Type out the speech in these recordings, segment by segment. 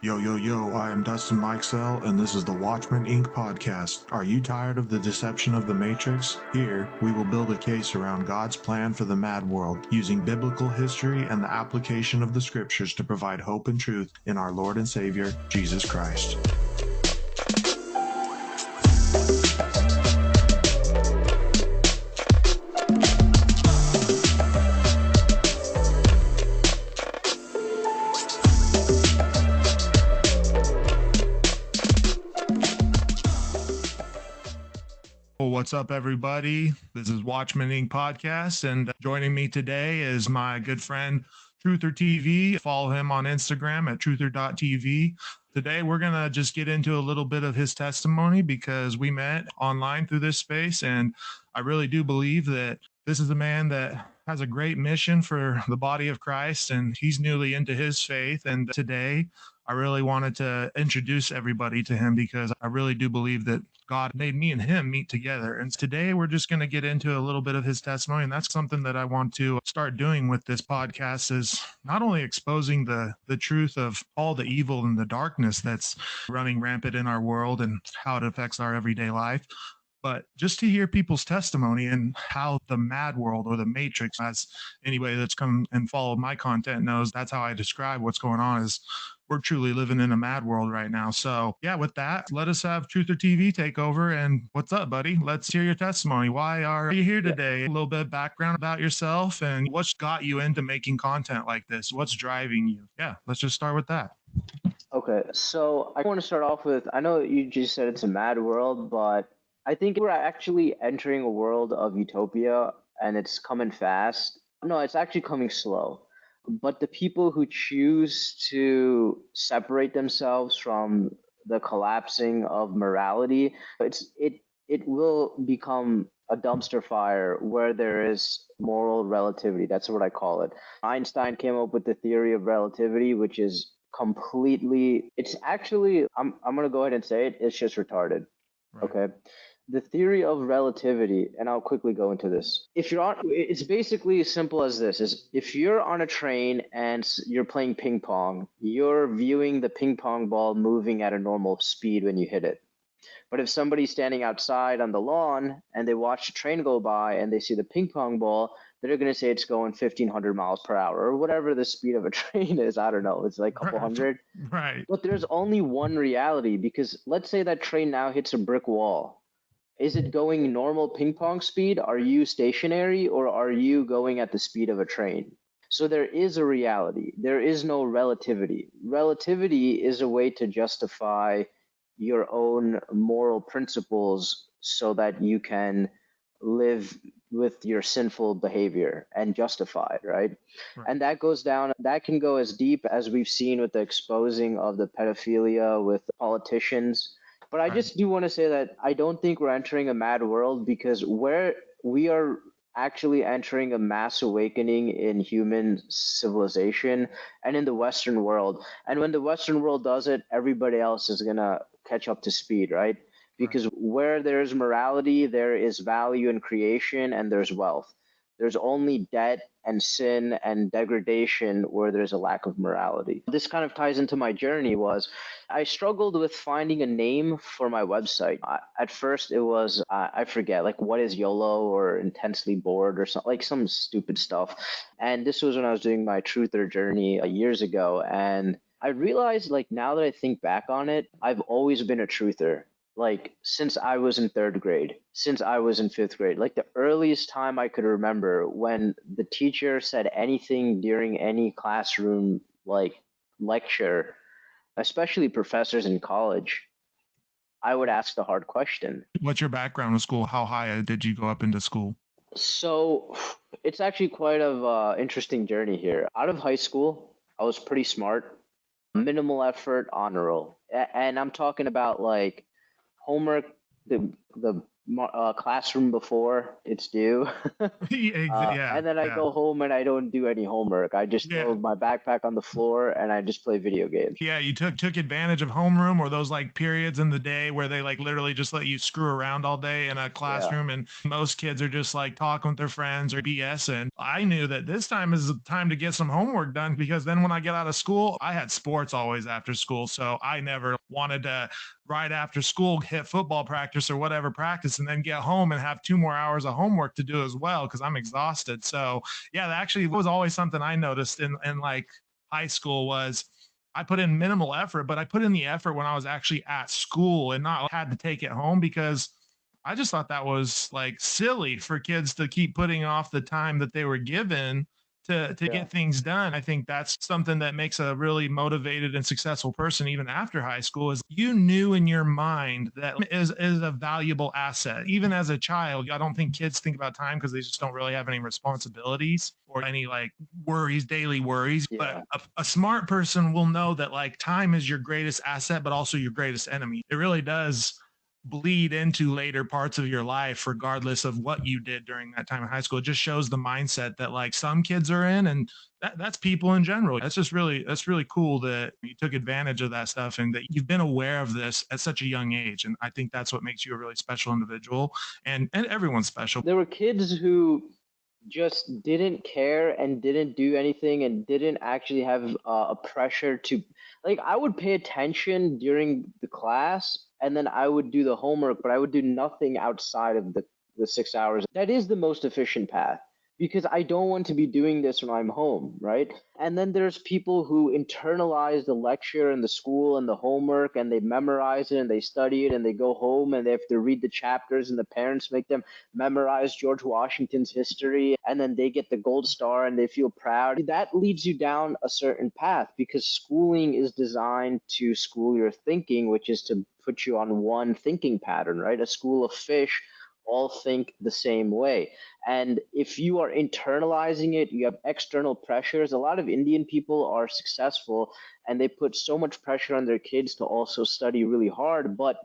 Yo, yo, yo, I am Dustin Mikesell, and this is the Watchman INC podcast. Are you tired of the deception of the Matrix? Here, we will build a case around God's plan for the mad world, using biblical history and the application of the scriptures to provide hope and truth in our Lord and Savior, Jesus Christ. Well, what's up, everybody? This is Watchman INC podcast, and joining me today is my good friend Truther TV. Follow him on Instagram at truther.tv. Today, we're going to just get into a little bit of his testimony because we met online through this space, and I really do believe that this is a man that has a great mission for the body of Christ, and he's newly into his faith. And today, I really wanted to introduce everybody to him because I really do believe that God made me and him meet together. And today we're just going to get into a little bit of his testimony. And that's something that I want to start doing with this podcast is not only exposing the truth of all the evil and the darkness that's running rampant in our world and how it affects our everyday life, but just to hear people's testimony and how the mad world or the matrix, as anybody that's come and followed my content knows, that's how I describe what's going on is we're truly living in a mad world right now. So yeah, with that, let us have Truth or TV take over. And what's up, buddy? Let's hear your testimony. Why are you here today? A little bit of background about yourself and what's got you into making content like this? What's driving you? Yeah, let's just start with that. Okay, so I want to start off with I know you just said it's a mad world, but I think we're actually entering a world of utopia and it's coming fast. No, it's actually coming slow. But the people who choose to separate themselves from the collapsing of morality, it will become a dumpster fire where there is moral relativity. That's what I call it. Einstein came up with the theory of relativity, which is completely it's actually I'm going to go ahead and say it, it's just retarded. Right. Okay, the theory of relativity, and I'll quickly go into this. If you're on, it's basically as simple as this: is if you're on a train and you're playing ping pong, you're viewing the ping pong ball moving at a normal speed when you hit it. But if somebody's standing outside on the lawn and they watch the train go by and they see the ping pong ball, they're going to say it's going 1,500 miles per hour or whatever the speed of a train is. I don't know. It's like a couple hundred. Right. But there's only one reality because let's say that train now hits a brick wall. Is it going normal ping pong speed? Are you stationary or are you going at the speed of a train? So there is a reality. There is no relativity. Relativity is a way to justify your own moral principles so that you can live with your sinful behavior and justify it, right? Right. And that goes down, that can go as deep as we've seen with the exposing of the pedophilia with the politicians. But I Right. just do want to say that I don't think we're entering a mad world because where we are actually entering a mass awakening in human civilization and in the Western world. And when the Western world does it, everybody else is going to catch up to speed, right? Right. Because where there's morality, there is value in creation and there's wealth. There's only debt and sin and degradation where there's a lack of morality. This kind of ties into my journey was I struggled with finding a name for my website. At first it was I forget like what is YOLO or intensely bored or something like some stupid stuff. And this was when I was doing my truther journey years ago and I realized like now that I think back on it, I've always been a truther like since I was in third grade, since I was in fifth grade, like the earliest time I could remember when the teacher said anything during any classroom like lecture, especially professors in college, I would ask the hard question. What's your background in school? How high did you go up into school? So it's actually quite of interesting journey here. Out of high school, I was pretty smart, minimal effort, honor roll, and I'm talking about like homework, the classroom before it's due. Yeah, And then I yeah. go home and I don't do any homework. I just Yeah. throw my backpack on the floor and I just play video games. Yeah, you took advantage of homeroom or those like periods in the day where they like literally just let you screw around all day in a Yeah. classroom, and most kids are just like talking with their friends or BS. And I knew that this time is the time to get some homework done, because then when I get out of school, I had sports always after school. So I never wanted to right after school hit football practice or whatever practice and then get home and have 2 more hours of homework to do as well because I'm exhausted. So yeah, that actually was always something I noticed in like high school was I put in minimal effort, but I put in the effort when I was actually at school and not had to take it home, because I just thought that was like silly for kids to keep putting off the time that they were given to Yeah. get things done. I think that's something that makes a really motivated and successful person even after high school, is you knew in your mind that is a valuable asset. Even as a child, I don't think kids think about time because they just don't really have any responsibilities or any like worries, daily worries. But Yeah. a smart person will know that like time is your greatest asset, but also your greatest enemy. It really does bleed into later parts of your life, regardless of what you did during that time in high school. It just shows the mindset that like some kids are in, and that's people in general. That's really cool that you took advantage of that stuff and that you've been aware of this at such a young age. And I think that's what makes you a really special individual, and everyone's special. There were kids who just didn't care and didn't do anything and didn't actually have a pressure to, like, I would pay attention during the class and then I would do the homework, but I would do nothing outside of the 6 hours. That is the most efficient path because I don't want to be doing this when I'm home, right? And then there's people who internalize the lecture and the school and the homework and they memorize it and they study it and they go home and they have to read the chapters and the parents make them memorize George Washington's history and then they get the gold star and they feel proud. That leads you down a certain path because schooling is designed to school your thinking, which is to put you on one thinking pattern, right? A school of fish all think the same way. And if you are internalizing it, you have external pressures. A lot of Indian people are successful and they put so much pressure on their kids to also study really hard, but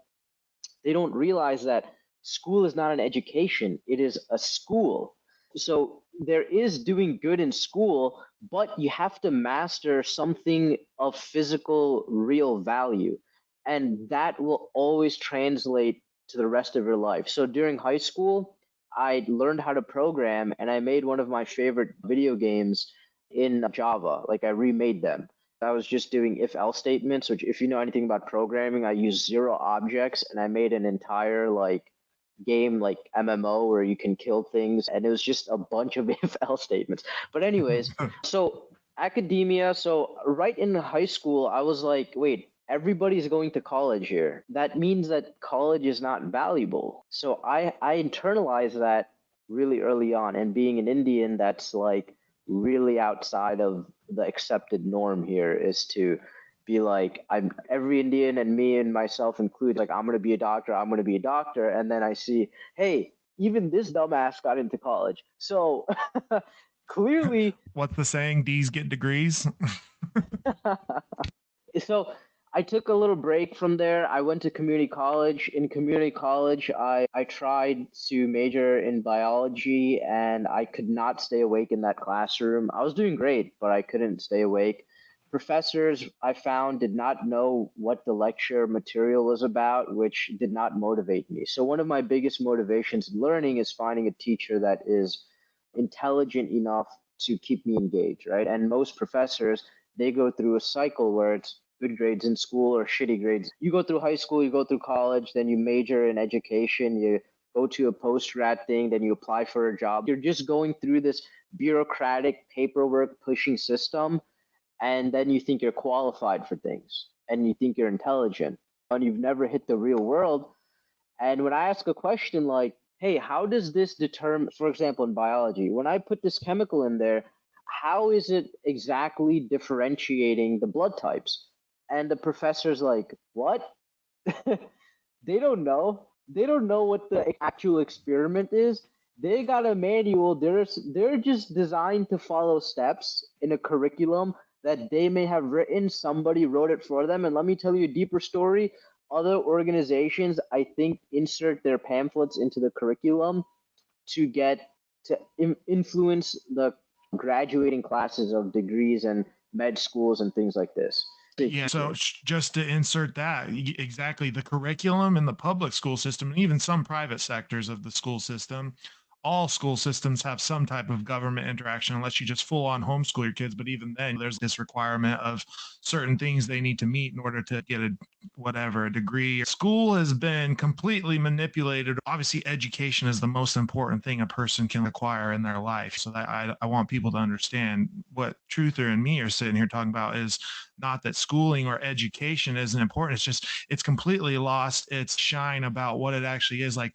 they don't realize that school is not an education, it is a school. So there is doing good in school, but you have to master something of physical, real value. And that will always translate to the rest of your life. So during high school, I learned how to program and I made one of my favorite video games in Java. Like I remade them. I was just doing if else statements, which if you know anything about programming, I use zero objects and I made an entire like game like MMO where you can kill things and it was just a bunch of if else statements. But anyways, so academia, so right in high school, I was like, wait, everybody's going to college here. That means that college is not valuable. So I internalized that really early on and being an Indian, that's like really outside of the accepted norm here is to be like I'm every Indian and me and myself included, like I'm gonna be a doctor, I'm gonna be a doctor, and then I see, hey, even this dumbass got into college. So clearly What's the saying? D's get degrees. so I took a little break from there. I went to community college. In community college, I tried to major in biology and I could not stay awake in that classroom. I was doing great, but I couldn't stay awake. Professors I found did not know what the lecture material was about, which did not motivate me. So, one of my biggest motivations in learning is finding a teacher that is intelligent enough to keep me engaged, right? And most professors, they go through a cycle where it's good grades in school or shitty grades. You go through high school, you go through college, then you major in education, you go to a post grad thing, then you apply for a job. You're just going through this bureaucratic paperwork pushing system, and then you think you're qualified for things and you think you're intelligent, and you've never hit the real world. And when I ask a question like, hey, how does this determine, for example, in biology, when I put this chemical in there, how is it exactly differentiating the blood types? And the professor's like, what? They don't know. They don't know what the actual experiment is. They got a manual. They're just designed to follow steps in a curriculum that they may have written. Somebody wrote it for them. And let me tell you a deeper story. Other organizations, I think, insert their pamphlets into the curriculum to get to influence the graduating classes of degrees and med schools and things like this. Yeah. So just to insert that, exactly, the curriculum in the public school system, and even some private sectors of the school system, all school systems have some type of government interaction, unless you just full on homeschool your kids. But even then, there's this requirement of certain things they need to meet in order to get a whatever a degree. School has been completely manipulated. Obviously, education is the most important thing a person can acquire in their life. So that I want people to understand what Truther and me are sitting here talking about is not that schooling or education isn't important. It's just it's completely lost its shine about what it actually is. Like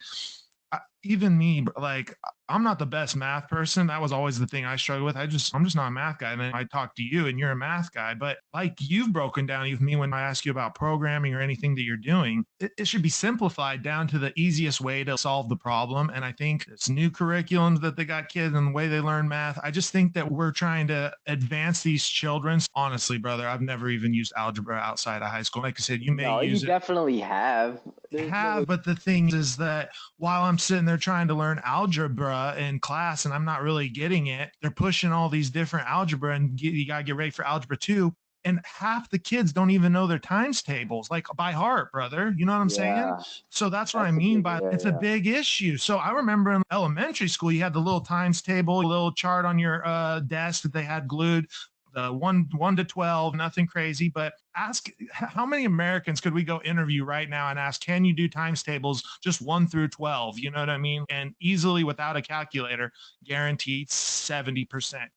even me, like I'm not the best math person. That was always the thing I struggled with. I'm just not a math guy. And then I talk to you and you're a math guy, but like you've broken down even me when I ask you about programming or anything that you're doing, it should be simplified down to the easiest way to solve the problem. And I think it's new curriculums that they got kids and the way they learn math. I just think that we're trying to advance these children. Honestly, brother, I've never even used algebra outside of high school. Like I said, you may No, you use it. definitely have. There's no. But the thing is that while I'm sitting there trying to learn algebra in class and I'm not really getting it, they're pushing all these different algebra and you got to get ready for algebra 2. And half the kids don't even know their times tables like by heart, brother. You know what I'm saying? Yeah, So that's what I that's a mean big by it's a area. big issue. So I remember in elementary school, you had the little times table, a little chart on your desk that they had glued, the one to 12, nothing crazy. But ask how many Americans could we go interview right now and ask, can you do times tables just 1 through 12? You know what I mean? And easily without a calculator, guaranteed 70%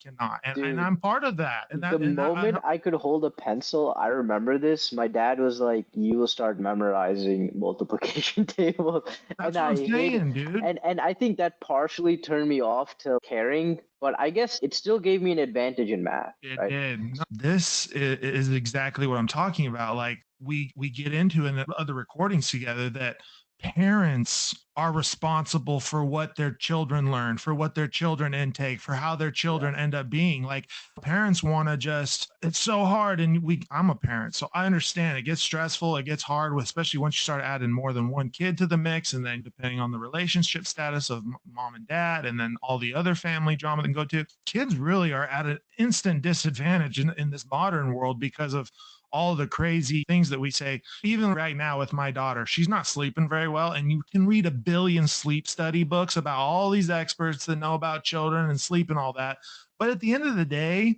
cannot. And Dude, I'm part of that. And the that and moment I could hold a pencil, I remember this. My dad was like, "You will start memorizing multiplication tables," and that's what I'm I hated. saying, dude. And I think that partially turned me off to caring, but I guess it still gave me an advantage in math, It right? did. No, this is exactly what I'm talking about. Like we get into in the other recordings together that parents are responsible for what their children learn, for what their children intake, for how their Yeah. children end up being. Like parents want to just it's so hard and I'm a parent, so I understand it gets stressful, it gets hard, especially once you start adding more than one kid to the mix and then depending on the relationship status of mom and dad and then all the other family drama that can go to. Kids really are at an instant disadvantage in this modern world because of all the crazy things that we say. Even right now with my daughter, she's not sleeping very well. And you can read a billion sleep study books about all these experts that know about children and sleep and all that. But at the end of the day,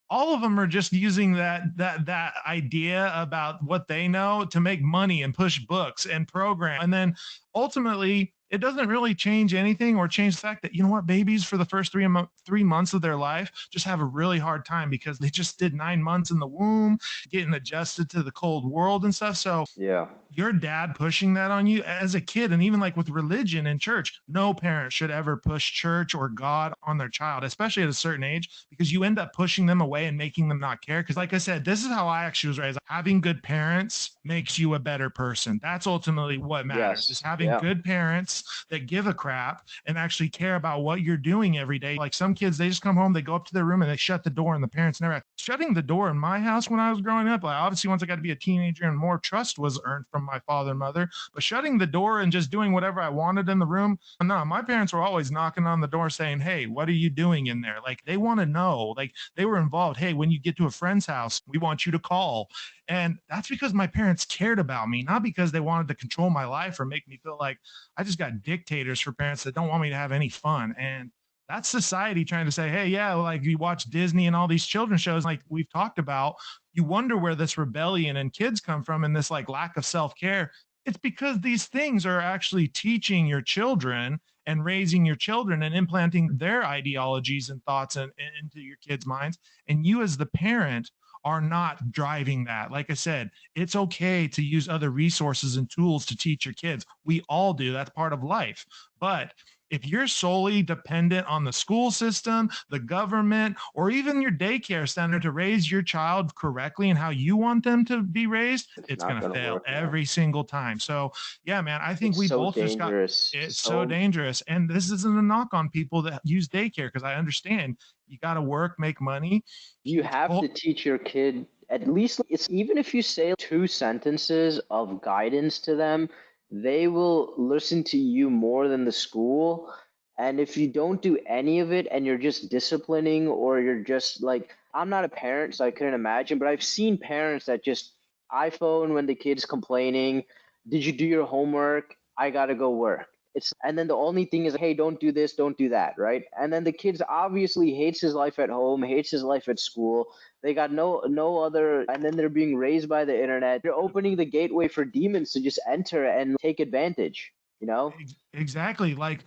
all of them are just using that idea about what they know to make money and push books and program. And then ultimately, it doesn't really change anything or change the fact that you know what babies for the first 3 months of their life just have a really hard time because they just did 9 months in the womb getting adjusted to the cold world and stuff. So Yeah. your dad pushing that on you as a kid, and even like with religion and church, no parent should ever push church or God on their child, especially at a certain age, because you end up pushing them away and making them not care. Because like I said, this is how I actually was raised. Having good parents makes you a better person. That's ultimately what matters, is Yes. having Yeah. good parents that give a crap and actually care about what you're doing every day. Like some kids, they just come home, they go up to their room and they shut the door, and the parents never shutting the door in my house when I was growing up. Like obviously once I got to be a teenager and more trust was earned from my father and mother, but shutting the door and just doing whatever I wanted in the room, no, my parents were always knocking on the door saying, hey, what are you doing in there? Like they want to know, like they were involved. Hey, when you get to a friend's house, we want you to call. And that's because my parents cared about me, not because they wanted to control my life or make me feel like I just got dictators for parents that don't want me to have any fun. And that's society trying to say, hey, yeah, like you watch Disney and all these children's shows, like we've talked about, you wonder where this rebellion and kids come from and this like lack of self-care. It's because these things are actually teaching your children and raising your children and implanting their ideologies and thoughts into your kids' minds. And you, as the parent, are not driving that. Like I said, it's okay to use other resources and tools to teach your kids. We all do. That's part of life. But if you're solely dependent on the school system, the government, or even your daycare center to raise your child correctly and how you want them to be raised, It's it's not going to gonna fail work, man. every single time. So, yeah, man, I think It's we so both just got dangerous. it's so So dangerous. And this isn't a knock on people that use daycare because I understand you got to work, make money. you It's have to cool. teach your kid At least it's even if you say two sentences of guidance to them, they will listen to you more than the school. And if you don't do any of it and you're just disciplining, or you're just like, I'm not a parent, so I couldn't imagine, but I've seen parents that just iPhone when the kid's complaining, did you do your homework? I gotta go work. And then the only thing is, hey, don't do this, don't do that, right? And then the kids obviously hates his life at home, hates his life at school. They got no other, and then they're being raised by the internet. They're opening the gateway for demons to just enter and take advantage, you know? Exactly. Like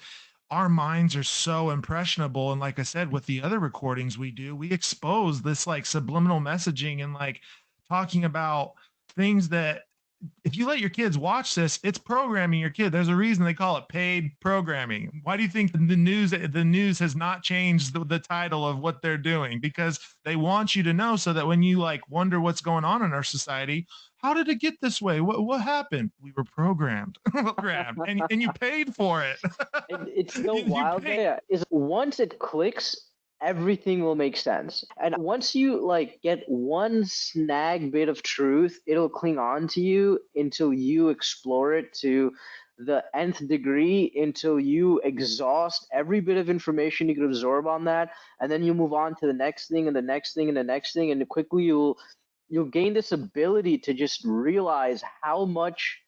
our minds are so impressionable. And like I said, with the other recordings we do, we expose this like subliminal messaging and like talking about things that if you let your kids watch this, it's programming your kid. There's a reason they call it paid programming. Why do you think the news has not changed the title of what they're doing? Because they want you to know so that when you like wonder what's going on in our society, how did it get this way? What happened? We were programmed, programmed, and you paid for it. It's so you wild. paid. Yeah, is once it clicks, everything will make sense. And once you like get one snag bit of truth, it'll cling on to you until you explore it to the nth degree, until you exhaust every bit of information you could absorb on that, and then you move on to the next thing and the next thing and the next thing, and quickly you'll gain this ability to just realize how much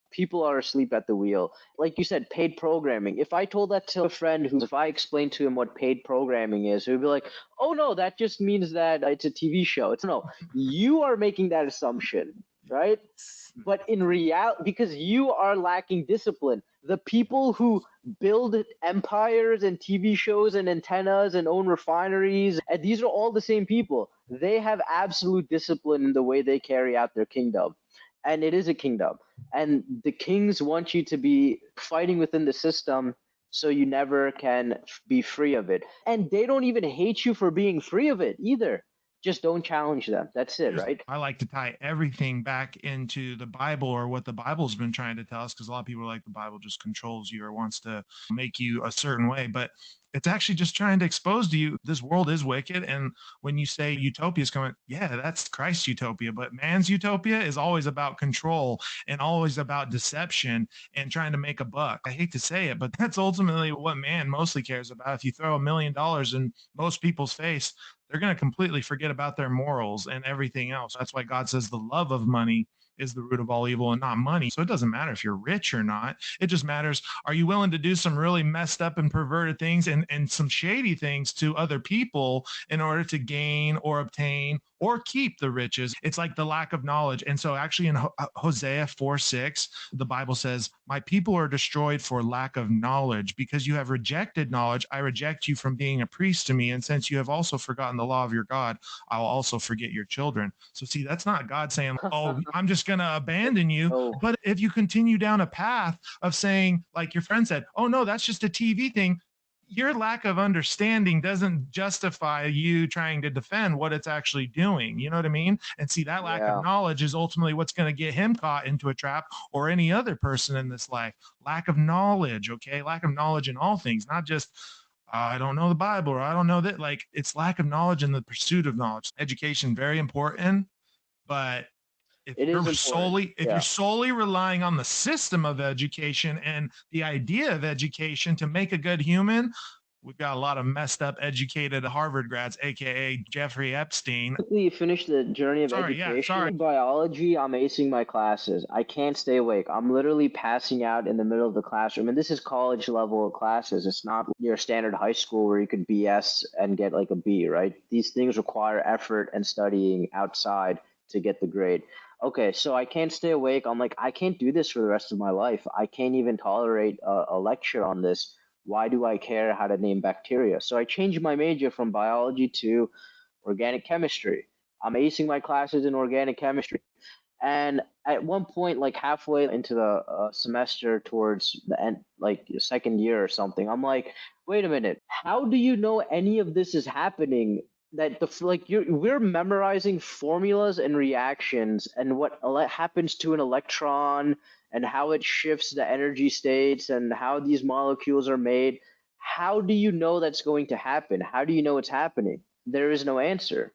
people are asleep at the wheel. Like you said, paid programming. If I told that to a friend who, if I explained to him what paid programming is, he would be like, oh no, that just means that it's a TV show. It's no, you are making that assumption, right? But in reality, because you are lacking discipline, the people who build empires and TV shows and antennas and own refineries, and these are all the same people. They have absolute discipline in the way they carry out their kingdom. And it is a kingdom. And the kings want you to be fighting within the system so you never can be free of it. And they don't even hate you for being free of it either. Just don't challenge them. That's it, right? I like to tie everything back into the Bible or what the Bible's been trying to tell us, because a lot of people are like the Bible just controls you or wants to make you a certain way. But it's actually just trying to expose to you this world is wicked. And when you say utopia is coming, yeah, that's Christ's utopia. But man's utopia is always about control and always about deception and trying to make a buck. I hate to say it, but that's ultimately what man mostly cares about. If you throw $1 million in most people's face, they're going to completely forget about their morals and everything else. That's why God says the love of money is the root of all evil and not money. So it doesn't matter if you're rich or not. It just matters, are you willing to do some really messed up and perverted things and some shady things to other people in order to gain or obtain or keep the riches? It's like the lack of knowledge. And so actually in Hosea 4:6, the Bible says, my people are destroyed for lack of knowledge. Because you have rejected knowledge, I reject you from being a priest to me. And since you have also forgotten the law of your God, I will also forget your children. So see, that's not God saying, oh, I'm just going to abandon you. Oh, But if you continue down a path of saying, like your friend said, oh no, that's just a TV thing, your lack of understanding doesn't justify you trying to defend what it's actually doing. You know what I mean? And see, that lack of yeah. knowledge is ultimately what's going to get him caught into a trap, or any other person in this life. Lack of knowledge, okay? Lack of knowledge in all things, not just I don't know the Bible or I don't know that. Like, it's lack of knowledge and the pursuit of knowledge. Education, very important, but It is important. if you're Yeah. solely relying on the system of education and the idea of education to make a good human, we've got a lot of messed up educated Harvard grads, aka Jeffrey Epstein. Quickly finish the journey of Sorry, yeah, sorry. education. Biology, I'm acing my classes. I can't stay awake. I'm literally passing out in the middle of the classroom. And this is college level classes. It's not your standard high school where you could BS and get like a B, right? These things require effort and studying outside to get the grade. Okay, so I can't stay awake. I'm like, I can't do this for the rest of my life. I can't even tolerate a lecture on this. Why do I care how to name bacteria? So I changed my major from biology to organic chemistry. I'm acing my classes in organic chemistry. And at one point, like halfway into the semester towards the end, like your second year or something, I'm like, wait a minute, how do you know any of this is happening? That the like we're memorizing formulas and reactions and what happens to an electron and how it shifts the energy states and how these molecules are made. How do you know that's going to happen? How do you know it's happening? There is no answer.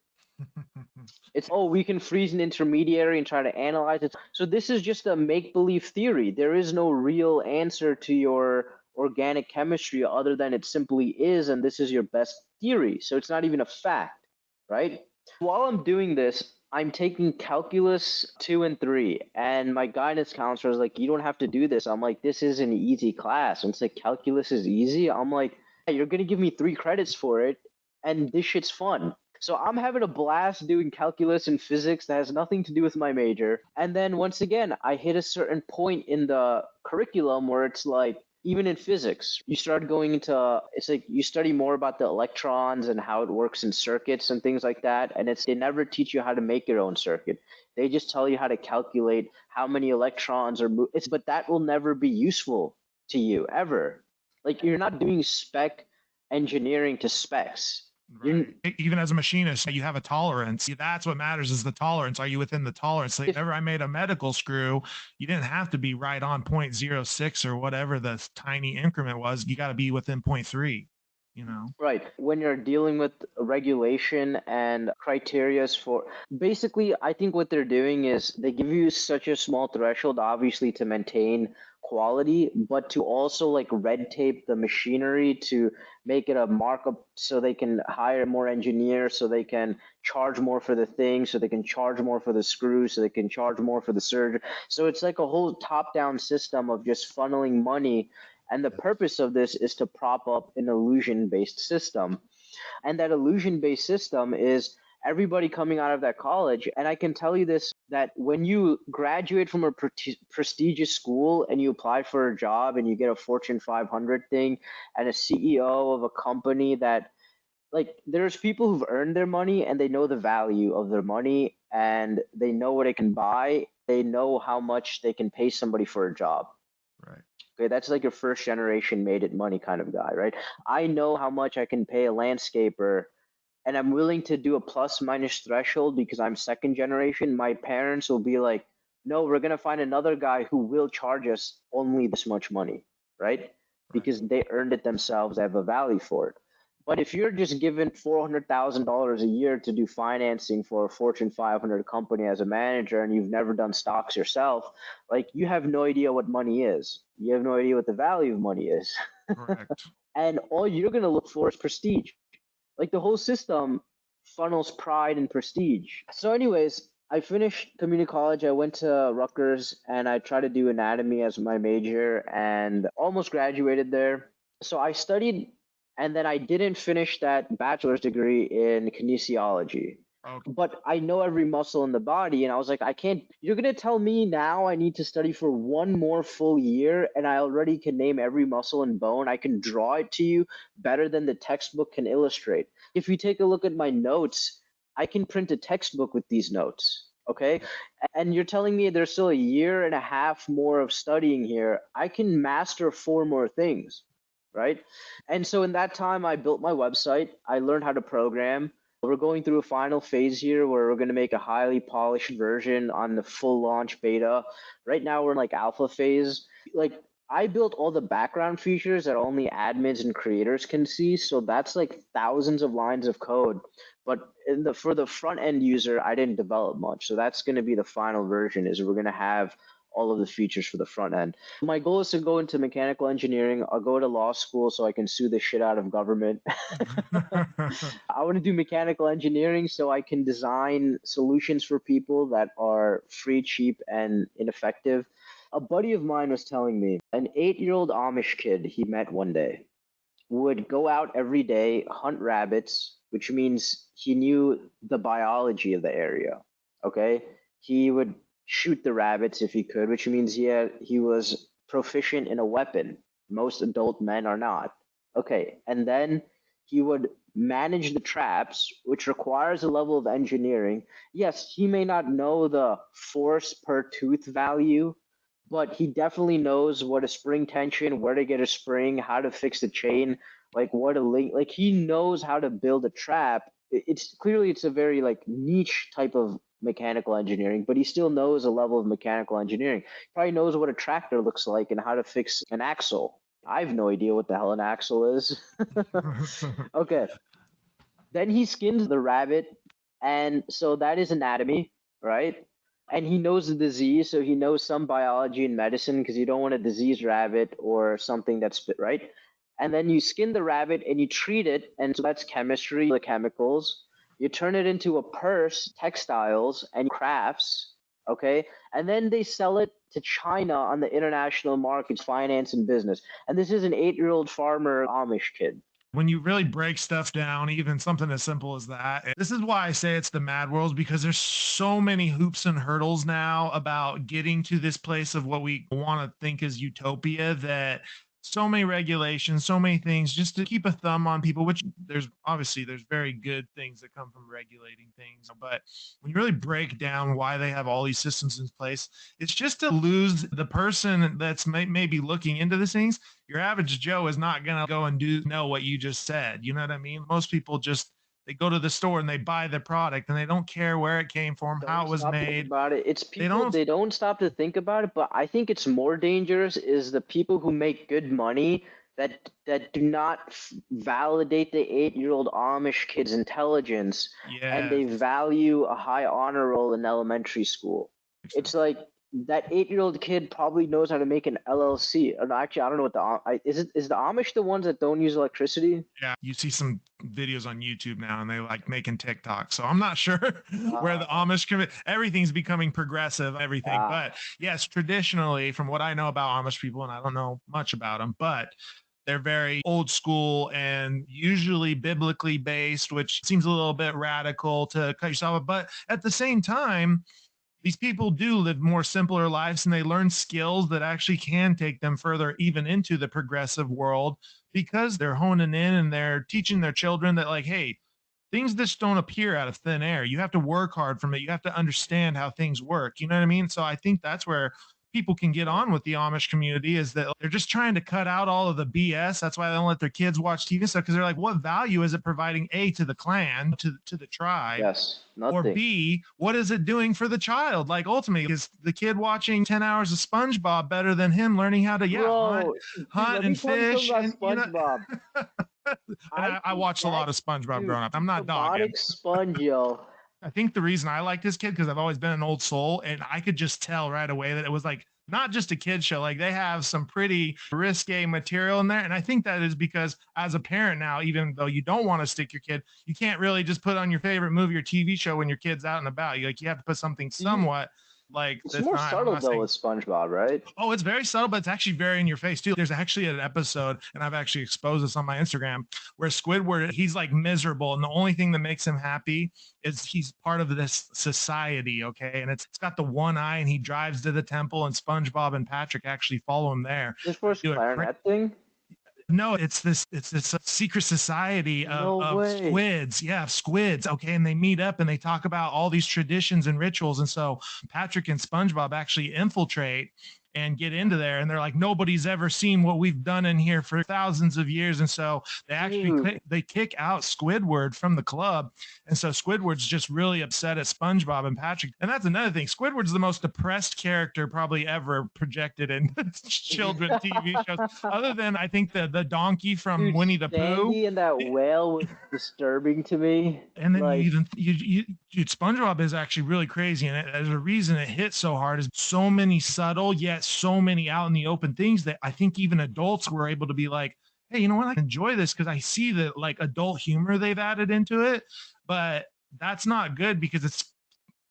It's, oh, we can freeze an intermediary and try to analyze it. So this is just a make-believe theory. There is no real answer to your organic chemistry other than it simply is, and this is your best theory. So it's not even a fact, right? While I'm doing this, I'm taking calculus 2 and 3, and my guidance counselor is like, you don't have to do this. I'm like, this is an easy class. And it's like, calculus is easy. I'm like, hey, you're gonna give me 3 credits for it, and this shit's fun. So I'm having a blast doing calculus and physics that has nothing to do with my major. And then once again, I hit a certain point in the curriculum where it's like, even in physics, you start going into, it's like you study more about the electrons and how it works in circuits and things like that. And it's, they never teach you how to make your own circuit. They just tell you how to calculate how many electrons are it's, but that will never be useful to you ever. Like, you're not doing spec engineering to specs. Right. Even as a machinist, you have a tolerance. That's what matters, is the tolerance. Are you within the tolerance? Like, whenever I made a medical screw, you didn't have to be right on 0.06 or whatever the tiny increment was. You got to be within 0.3, you know? Right. When you're dealing with regulation and criterias for, basically, I think what they're doing is they give you such a small threshold, obviously, to maintain quality, but to also like red tape the machinery to make it a markup so they can hire more engineers, so they can charge more for the thing, so they can charge more for the screws, so they can charge more for the surgery. So it's like a whole top-down system of just funneling money, and the purpose of this is to prop up an illusion-based system. And that illusion-based system is everybody coming out of that college. And I can tell you this, that when you graduate from a prestigious school and you apply for a job and you get a Fortune 500 thing and a CEO of a company that, like, there's people who've earned their money and they know the value of their money and they know what it can buy. They know how much they can pay somebody for a job. Right. Okay, that's like your first generation made it money kind of guy, right? I know how much I can pay a landscaper, and I'm willing to do a plus minus threshold because I'm second generation. My parents will be like, no, we're gonna find another guy who will charge us only this much money, right? Because they earned it themselves, they have a value for it. But if you're just given $400,000 a year to do financing for a Fortune 500 company as a manager and you've never done stocks yourself, like, you have no idea what money is. You have no idea what the value of money is. Correct. And all you're going to look for is prestige. Like, the whole system funnels pride and prestige. So, anyways, I finished community college. I went to Rutgers and I tried to do anatomy as my major and almost graduated there. So I studied, and then I didn't finish that bachelor's degree in kinesiology. Okay. But I know every muscle in the body, and I was like, I can't. You're gonna tell me now I need to study for one more full year, and I already can name every muscle and bone. I can draw it to you better than the textbook can illustrate. If you take a look at my notes, I can print a textbook with these notes. Okay. And you're telling me there's still a year and a half more of studying here. I can master 4 more things, right? And so in that time, I built my website. I learned how to program. We're going through a final phase here where we're going to make a highly polished version on the full launch beta. Right now, we're in like alpha phase. Like, I built all the background features that only admins and creators can see. So that's like thousands of lines of code. But for the front end user, I didn't develop much. So that's going to be the final version, is we're going to have all of the features for the front end. My goal is to go into mechanical engineering. I'll go to law school so I can sue the shit out of government. I want to do mechanical engineering so I can design solutions for people that are free, cheap, and ineffective. A buddy of mine was telling me an 8-year-old Amish kid he met one day would go out every day, hunt rabbits, which means he knew the biology of the area. Okay. He would shoot the rabbits if he could, which means he was proficient in a weapon. Most adult men are not. Okay. And then he would manage the traps, which requires a level of engineering. Yes, he may not know the force per tooth value, but he definitely knows what a spring tension, where to get a spring, how to fix the chain, like what a link. Like, he knows how to build a trap. It's clearly, it's a very like niche type of mechanical engineering, but he still knows a level of mechanical engineering. He probably knows what a tractor looks like and how to fix an axle. I have no idea what the hell an axle is. Okay. Then he skins the rabbit, And so that is anatomy, right? And he knows the disease, so he knows some biology and medicine because you don't want a diseased rabbit or something that's right. And then you skin the rabbit and you treat it, and so that's chemistry, the chemicals. You turn it into a purse, textiles, and crafts, okay? And then they sell it to China on the international markets, finance and business. And this is an 8-year-old farmer Amish kid. When you really break stuff down, even something as simple as that, this is why I say it's the mad world, because there's so many hoops and hurdles now about getting to this place of what we want to think is utopia, that so many regulations, so many things just to keep a thumb on people, which there's very good things that come from regulating things. But when you really break down why they have all these systems in place, it's just to lose the person that's maybe looking into these things. Your average Joe is not going to go and know what you just said. You know what I mean? Most people just, they go to the store and they buy the product and they don't care where it came from, how Don't it was stop to think made. about it. It's They people, don't. they don't stop to think about it, but I think it's more dangerous is the people who make good money that do not validate the 8-year-old Amish kid's intelligence, and they Yes. value a high honor roll in elementary school. It's like that 8-year-old kid probably knows how to make an LLC. Or no, actually, I don't know what is the Amish the ones that don't use electricity? Yeah, you see some videos on YouTube now and they like making TikTok. So I'm not sure where the Uh, Amish everything's becoming progressive, everything. uh, But yes, traditionally, from what I know about Amish people, and I don't know much about them, but they're very old school and usually biblically based, which seems a little bit radical to cut yourself off. But at the same time, these people do live more simpler lives and they learn skills that actually can take them further even into the progressive world, because they're honing in and they're teaching their children that, like, hey, things just don't appear out of thin air. You have to work hard from it. You have to understand how things work. You know what I mean? So I think that's where people can get on with the Amish community, is that they're just trying to cut out all of the BS. That's why they don't let their kids watch TV stuff, because they're like, what value is it providing A, to the clan, to the tribe, yes, or nothing. B, what is it doing for the child? Like, ultimately, is the kid watching 10 hours of SpongeBob better than him learning how to, Bro, dude, hunt let me and tell you something fish? about And, you know, SpongeBob. and I I think watched a that lot of SpongeBob dude, growing up. I'm not dogging. robotic sponge, yo. I think the reason I liked this kid, because I've always been an old soul, and I could just tell right away that it was like not just a kid show. Like, they have some pretty risque material in there, and I think that is because as a parent now, even though you don't want to stick your kid, you can't really just put on your favorite movie or TV show when your kid's out and about. You have to put something You, somewhat like it's that's more not. I'm subtle not though saying. with SpongeBob, right? Oh, it's very subtle, but it's actually very in your face too. There's actually an episode, and I've actually exposed this on my Instagram, where Squidward, he's like miserable, and the only thing that makes him happy is he's part of this society. Okay, and it's got the one eye, and he drives to the temple, and SpongeBob and Patrick actually follow him there. This They first do a clarinet thing? no, it's this secret society No of way. squids. Yeah, of squids. Okay, and they meet up and they talk about all these traditions and rituals. And so Patrick and SpongeBob actually infiltrate and get into there, and they're like, nobody's ever seen what we've done in here for thousands of years. And so they actually Dude, they kick out Squidward from the club, and so Squidward's just really upset at SpongeBob and Patrick. And that's another thing. Squidward's the most depressed character probably ever projected in children TV shows, other than I think the donkey from dude, Winnie the Pooh. Sandy and that whale was disturbing to me. And then Like, dude, SpongeBob is actually really crazy, and there's a reason it hit so hard. Is so many subtle yet so many out in the open things that I think even adults were able to be like, hey, you know what, I enjoy this because I see the like adult humor they've added into it. But that's not good because it's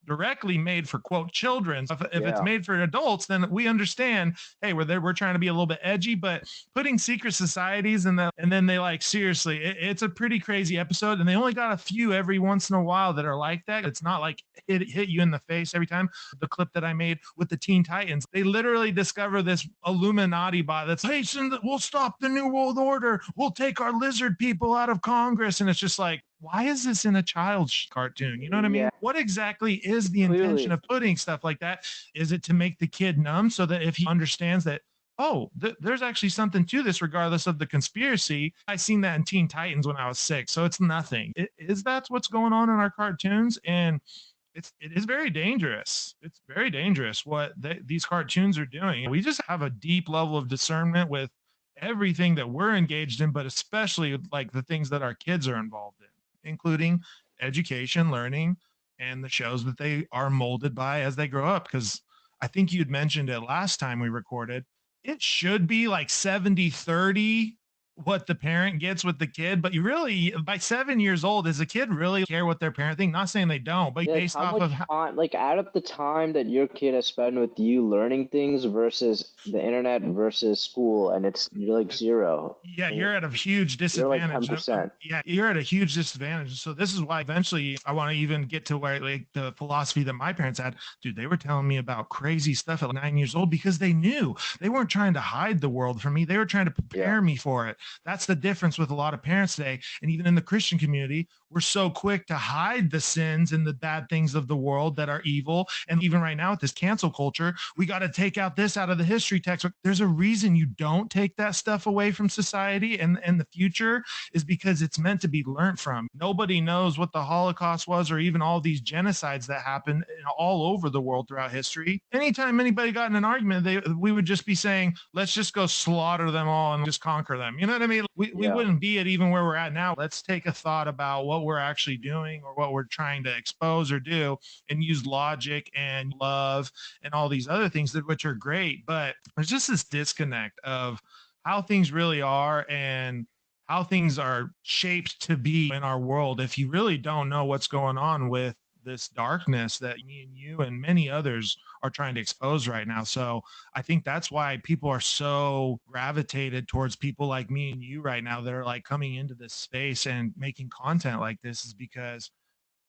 directly made for quote children. If it's yeah. made for adults, then we understand, hey, we're there, we're trying to be a little bit edgy. But putting secret societies and then they like, seriously, it's a pretty crazy episode, and they only got a few every once in a while that are like that. It's not like hit you in the face every time. The clip that I made with the Teen Titans, they literally discover this Illuminati bot that's, hey, we'll stop the New World Order, we'll take our lizard people out of Congress. And it's just like, why is this in a child's cartoon? You know what I mean? Yeah, What exactly is the intention clearly. of putting stuff like that? Is it to make the kid numb so that if he understands that, oh, there's actually something to this, regardless of the conspiracy? I seen that in Teen Titans when I was 6, so it's nothing. Is that's what's going on in our cartoons, and it is very dangerous. It's very dangerous what these cartoons are doing. We just have a deep level of discernment with everything that we're engaged in, but especially like the things that our kids are involved in, including education, learning, and the shows that they are molded by as they grow up. Because I think you'd mentioned it last time we recorded. It should be like 70-30 what the parent gets with the kid, but you really by 7 years old, does a kid really care what their parent think? Not saying they don't, but Yeah, like based how off of much time, like add up the time that your kid has spent with you learning things versus the internet versus school, and you're like zero. yeah, And you're at a huge you're like disadvantage. 10%. Yeah, you're at a huge disadvantage. So this is why eventually I want to even get to where like the philosophy that my parents had. Dude, they were telling me about crazy stuff at 9 years old because they knew they weren't trying to hide the world from me. They were trying to Yeah. prepare me for it. That's the difference with a lot of parents today. And even in the Christian community, we're so quick to hide the sins and the bad things of the world that are evil. And even right now with this cancel culture, we got to take out this out of the history textbook. There's a reason you don't take that stuff away from society and the future is because it's meant to be learned from. Nobody knows what the Holocaust was or even all these genocides that happened all over the world throughout history. Anytime anybody got in an argument, we would just be saying, let's just go slaughter them all and just conquer them. You know what I mean? We Yeah. wouldn't be at even where we're at now. Let's take a thought about what we're actually doing or what we're trying to expose or do and use logic and love and all these other things that which are great. But there's just this disconnect of how things really are and how things are shaped to be in our world if you really don't know what's going on with this darkness that me and you and many others are trying to expose right now. So I think that's why people are so gravitated towards people like me and you right now that are like coming into this space and making content like this is because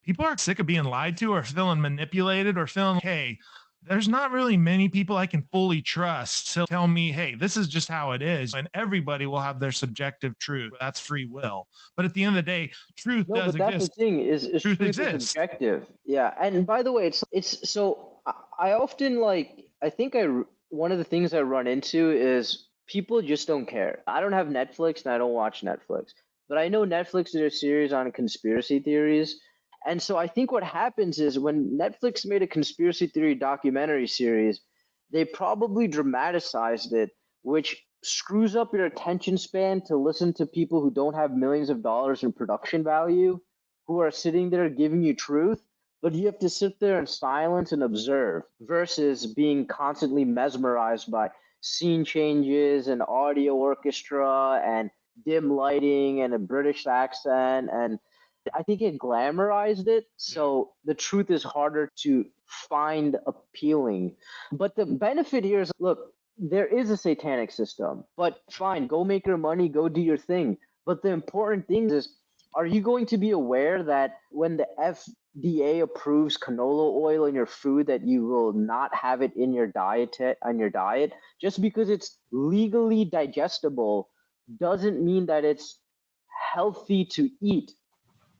people are sick of being lied to or feeling manipulated or feeling, hey, there's not really many people I can fully trust to tell me, hey, this is just how it is. And everybody will have their subjective truth. That's free will. But at the end of the day, truth No, does but that's the exist. thing is Truth truth is exists. objective. Yeah, and by the way, it's so I often like I think one of the things I run into is people just don't care. I don't have Netflix and I don't watch Netflix, but I know Netflix did a series on conspiracy theories, and so I think what happens is when Netflix made a conspiracy theory documentary series, they probably dramatized it, which screws up your attention span to listen to people who don't have millions of dollars in production value, who are sitting there giving you truth, but you have to sit there in silence and observe versus being constantly mesmerized by scene changes and audio orchestra and dim lighting and a British accent. And I think it glamorized it, Yeah. so the truth is harder to find appealing. But the benefit here is, look, there is a satanic system, but fine, go make your money, go do your thing. But the important thing is, are you going to be aware that when the FDA approves canola oil in your food, that you will not have it in your diet, just because it's legally digestible doesn't mean that it's healthy to eat.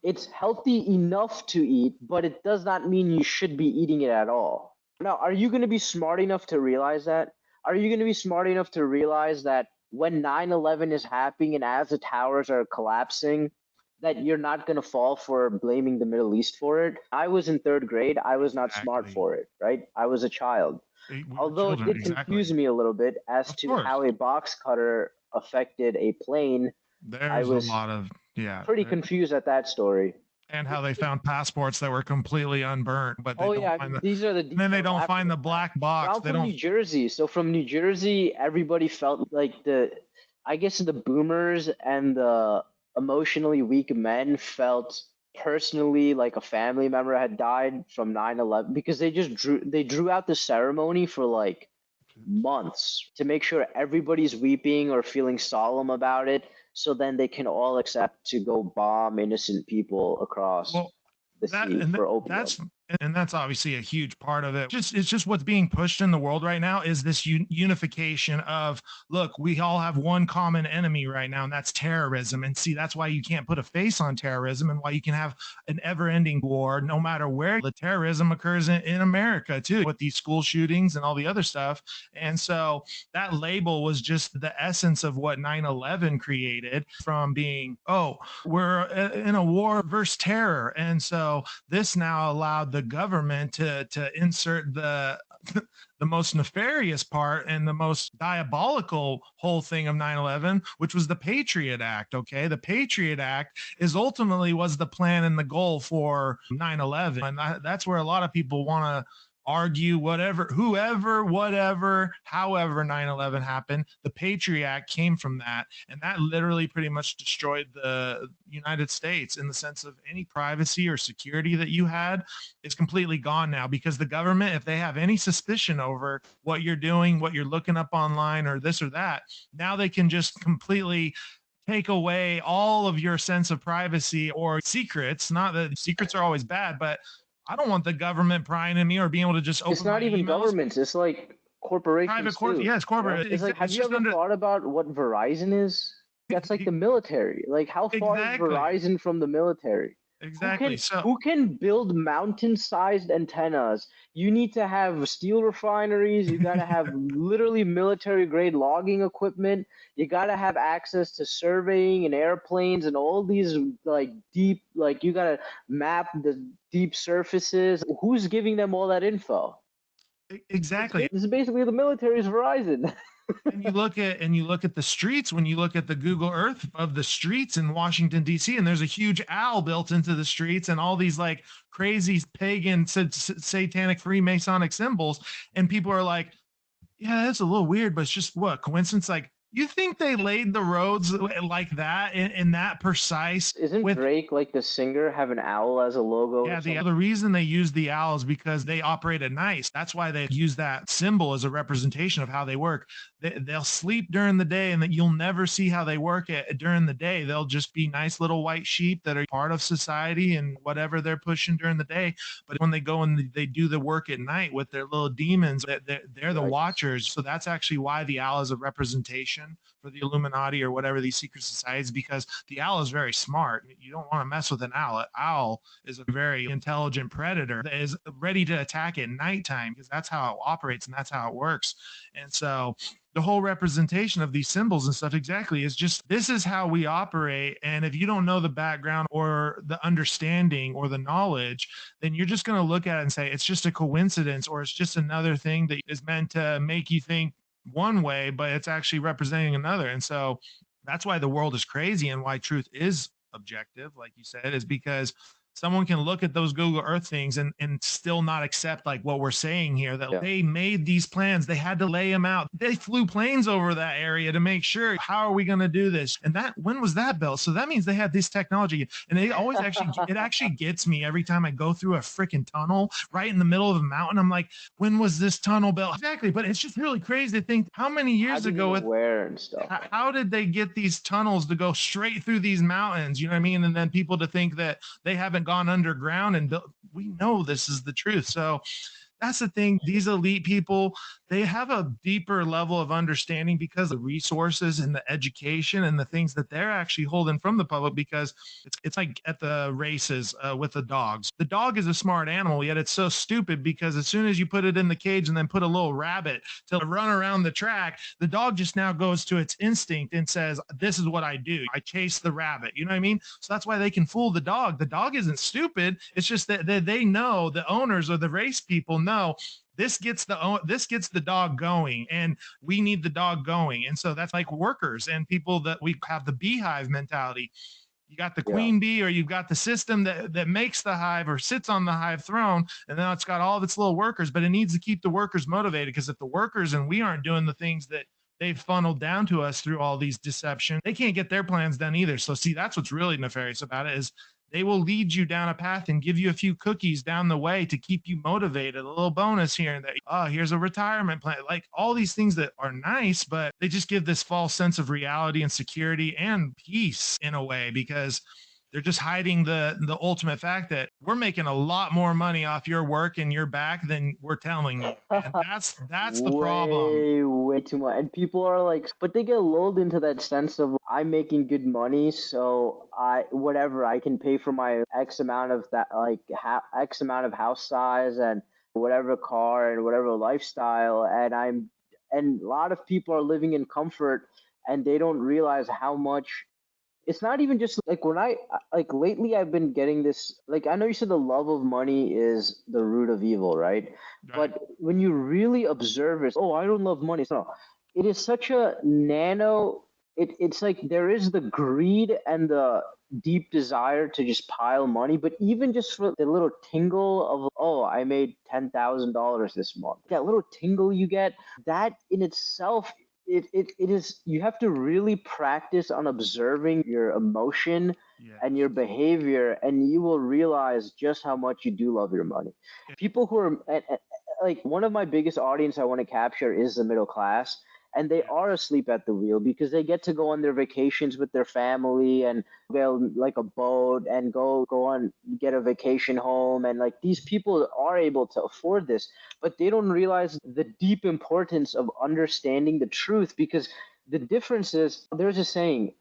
It's healthy enough to eat, but it does not mean you should be eating it at all. Now, are you going to be smart enough to realize that? Are you going to be smart enough to realize that when 9/11 is happening and as the towers are collapsing, that you're not going to fall for blaming the Middle East for it? I was in third grade. I was not smart Exactly. for it, right? I was a child. We were Although it children. did confuse Exactly. me a little bit as Of to how course. a box cutter affected a plane, I There's a was lot of, yeah. pretty confused at that story. And how they found passports that were completely unburnt, but they Oh don't yeah, find the, these are the and then they details don't after find the the fact. black But box. I'm They from don't. New Jersey, so from New Jersey, everybody felt like I guess the boomers and the emotionally weak men felt personally like a family member had died from 9/11 because they drew out the ceremony for like months to make sure everybody's weeping or feeling solemn about it, so then they can all accept to go bomb innocent people across Well, the that sea and for that's opium. and that's obviously a huge part of it. Just it's just what's being pushed in the world right now is this unification of look, we all have one common enemy right now, and that's terrorism. And see, that's why you can't put a face on terrorism, and why you can have an ever-ending war no matter where the terrorism occurs in America too, with these school shootings and all the other stuff. And so that label was just the essence of what 9/11 created from being, oh, we're in a war versus terror. And so this now allowed the the government to insert the the most nefarious part and the most diabolical whole thing of 9/11, which was the Patriot Act. Okay, the Patriot Act is ultimately was the plan and the goal for 9/11, and that's where a lot of people want to argue whatever, whoever, whatever, however 9/11 happened. The Patriot Act came from that, and that literally pretty much destroyed the United States in the sense of any privacy or security that you had is completely gone now, because the government, if they have any suspicion over what you're doing, what you're looking up online or this or that, now they can just completely take away all of your sense of privacy or secrets. Not that secrets are always bad, but I don't want the government prying at me or being able to just It's open not my even emails. governments. It's like Private corporations corp, too. yes, You know, corporate. it's like, have It's you just ever under thought about what Verizon is? That's like the military. Like, how far is exactly, Verizon from the military? Who exactly. can So who can build mountain-sized antennas? You need to have steel refineries. You got to have literally military-grade logging equipment. You got to have access to surveying and airplanes and all these like deep, like you got to map the deep surfaces. Who's giving them all that info? exactly. This is basically the military's Verizon. And you look at the streets, when you look at the Google Earth of the streets in Washington D.C., and there's a huge owl built into the streets and all these like crazy pagan satanic Freemasonic symbols, and people are like, yeah, that's a little weird, but it's just what coincidence. Like, you think they laid the roads like that in that precise Isn't with Drake like the singer have an owl as a logo or yeah, the something? other reason they use the owls because they operate at night. That's why they use that symbol as a representation of how they work. They'll sleep during the day, and that you'll never see how they work during the day. They'll just be nice little white sheep that are part of society and whatever they're pushing during the day. But when they go and they do the work at night with their little demons, they're the Yikes. watchers. So that's actually why the owl is a representation for the Illuminati or whatever these secret societies, because the owl is very smart. You don't want to mess with an owl. An owl is a very intelligent predator that is ready to attack at nighttime, because that's how it operates and that's how it works. And so the whole representation of these symbols and stuff exactly is just this is how we operate. And if you don't know the background or the understanding or the knowledge, then you're just going to look at it and say it's just a coincidence, or it's just another thing that is meant to make you think one way, but it's actually representing another. And so that's why the world is crazy, and why truth is objective, like you said, is because someone can look at those Google Earth things and still not accept like what we're saying here, that Yeah. they made these plans. They had to lay them out. They flew planes over that area to make sure, how are we going to do this? And that, when was that built? So that means they had this technology, and they always it actually gets me every time I go through a freaking tunnel right in the middle of a mountain. I'm like, when was this tunnel built? Exactly. But it's just really crazy to think how many How years do they ago know with where and stuff? how did they get these tunnels to go straight through these mountains? You know what I mean? And then people to think that they haven't gone underground and built. We know this is the truth. So that's the thing. These elite people, they have a deeper level of understanding because of the resources and the education and the things that they're actually holding from the public. Because it's like at the races with the dogs. The dog is a smart animal, yet it's so stupid because as soon as you put it in the cage and then put a little rabbit to run around the track, the dog just now goes to its instinct and says, this is what I do. I chase the rabbit. You know what I mean? So that's why they can fool the dog. The dog isn't stupid. It's just that they know, the owners or the race people know this gets the dog going, and we need the dog going. And so that's like workers and people that we have the beehive mentality. You got the Yeah. queen bee, or you've got the system that makes the hive or sits on the hive throne, and now it's got all of its little workers, but it needs to keep the workers motivated, because if the workers and we aren't doing the things that they've funneled down to us through all these deception, they can't get their plans done either. So see, that's what's really nefarious about it, is they will lead you down a path and give you a few cookies down the way to keep you motivated, a little bonus here and there. Oh, here's a retirement plan. Like all these things that are nice, but they just give this false sense of reality and security and peace in a way, because they're just hiding the ultimate fact that we're making a lot more money off your work and your back than we're telling you. And that's the problem. Way too much. And people are like, but they get lulled into that sense of I'm making good money, so I whatever I can pay for my X amount of that, like X amount of house size and whatever car and whatever lifestyle, and a lot of people are living in comfort and they don't realize how much it's not even just like when like lately I've been getting this, like I know you said the love of money is the root of evil, right? Right. But when you really observe it, oh, I don't love money. No, it is such a nano. It's like there is the greed and the deep desire to just pile money, but even just for the little tingle of, oh, I made $10,000 this month, that little tingle you get, that in itself, it is, you have to really practice on observing your emotion and Yes. your behavior, and you will realize just how much you do love your money. People who are like, one of my biggest audience I want to capture is the middle class, and they Yes. are asleep at the wheel because they get to go on their vacations with their family and go like a boat and go on, get a vacation home, and like these people are able to afford this, but they don't realize the deep importance of understanding the truth, because the difference is, there's a saying,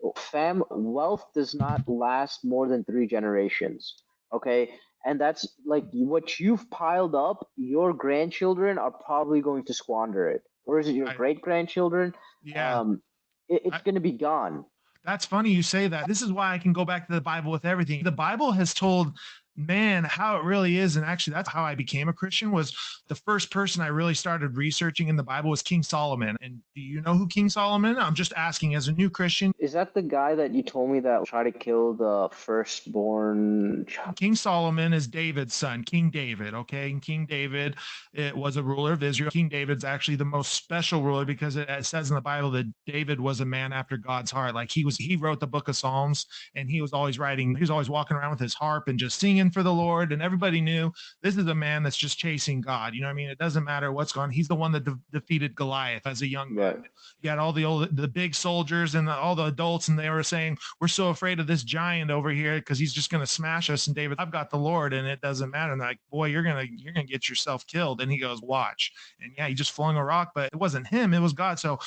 wealth does not last more than 3 generations. Okay. And that's like what you've piled up, your grandchildren are probably going to squander it. Or is it your I, great grandchildren? yeah. Um, it's going to be gone. That's funny you say that. This is why I can go back to the Bible with everything. The Bible has told man how it really is, and actually that's how I became a Christian. Was the first person I really started researching in the Bible was King Solomon. And do you know who King Solomon? I'm just asking as a new Christian. Is that the guy that you told me that tried to kill the firstborn child? King Solomon is David's son, King David. Okay. And King David, it was a ruler of Israel. King David's actually the most special ruler because it says in the Bible that David was a man after God's heart. Like he wrote the book of Psalms, and he was always writing, he was always walking around with his harp and just singing for the Lord. And everybody knew this is a man that's just chasing God. You know what I mean? It doesn't matter what's going on. He's the one that defeated Goliath as a young man. Right. You had all the big soldiers and all the adults, and they were saying, we're so afraid of this giant over here because he's just going to smash us. And David, I've got the Lord, and it doesn't matter. And they're like, boy, you're gonna get yourself killed. And he goes, watch. And yeah, he just flung a rock, but it wasn't him, it was God. So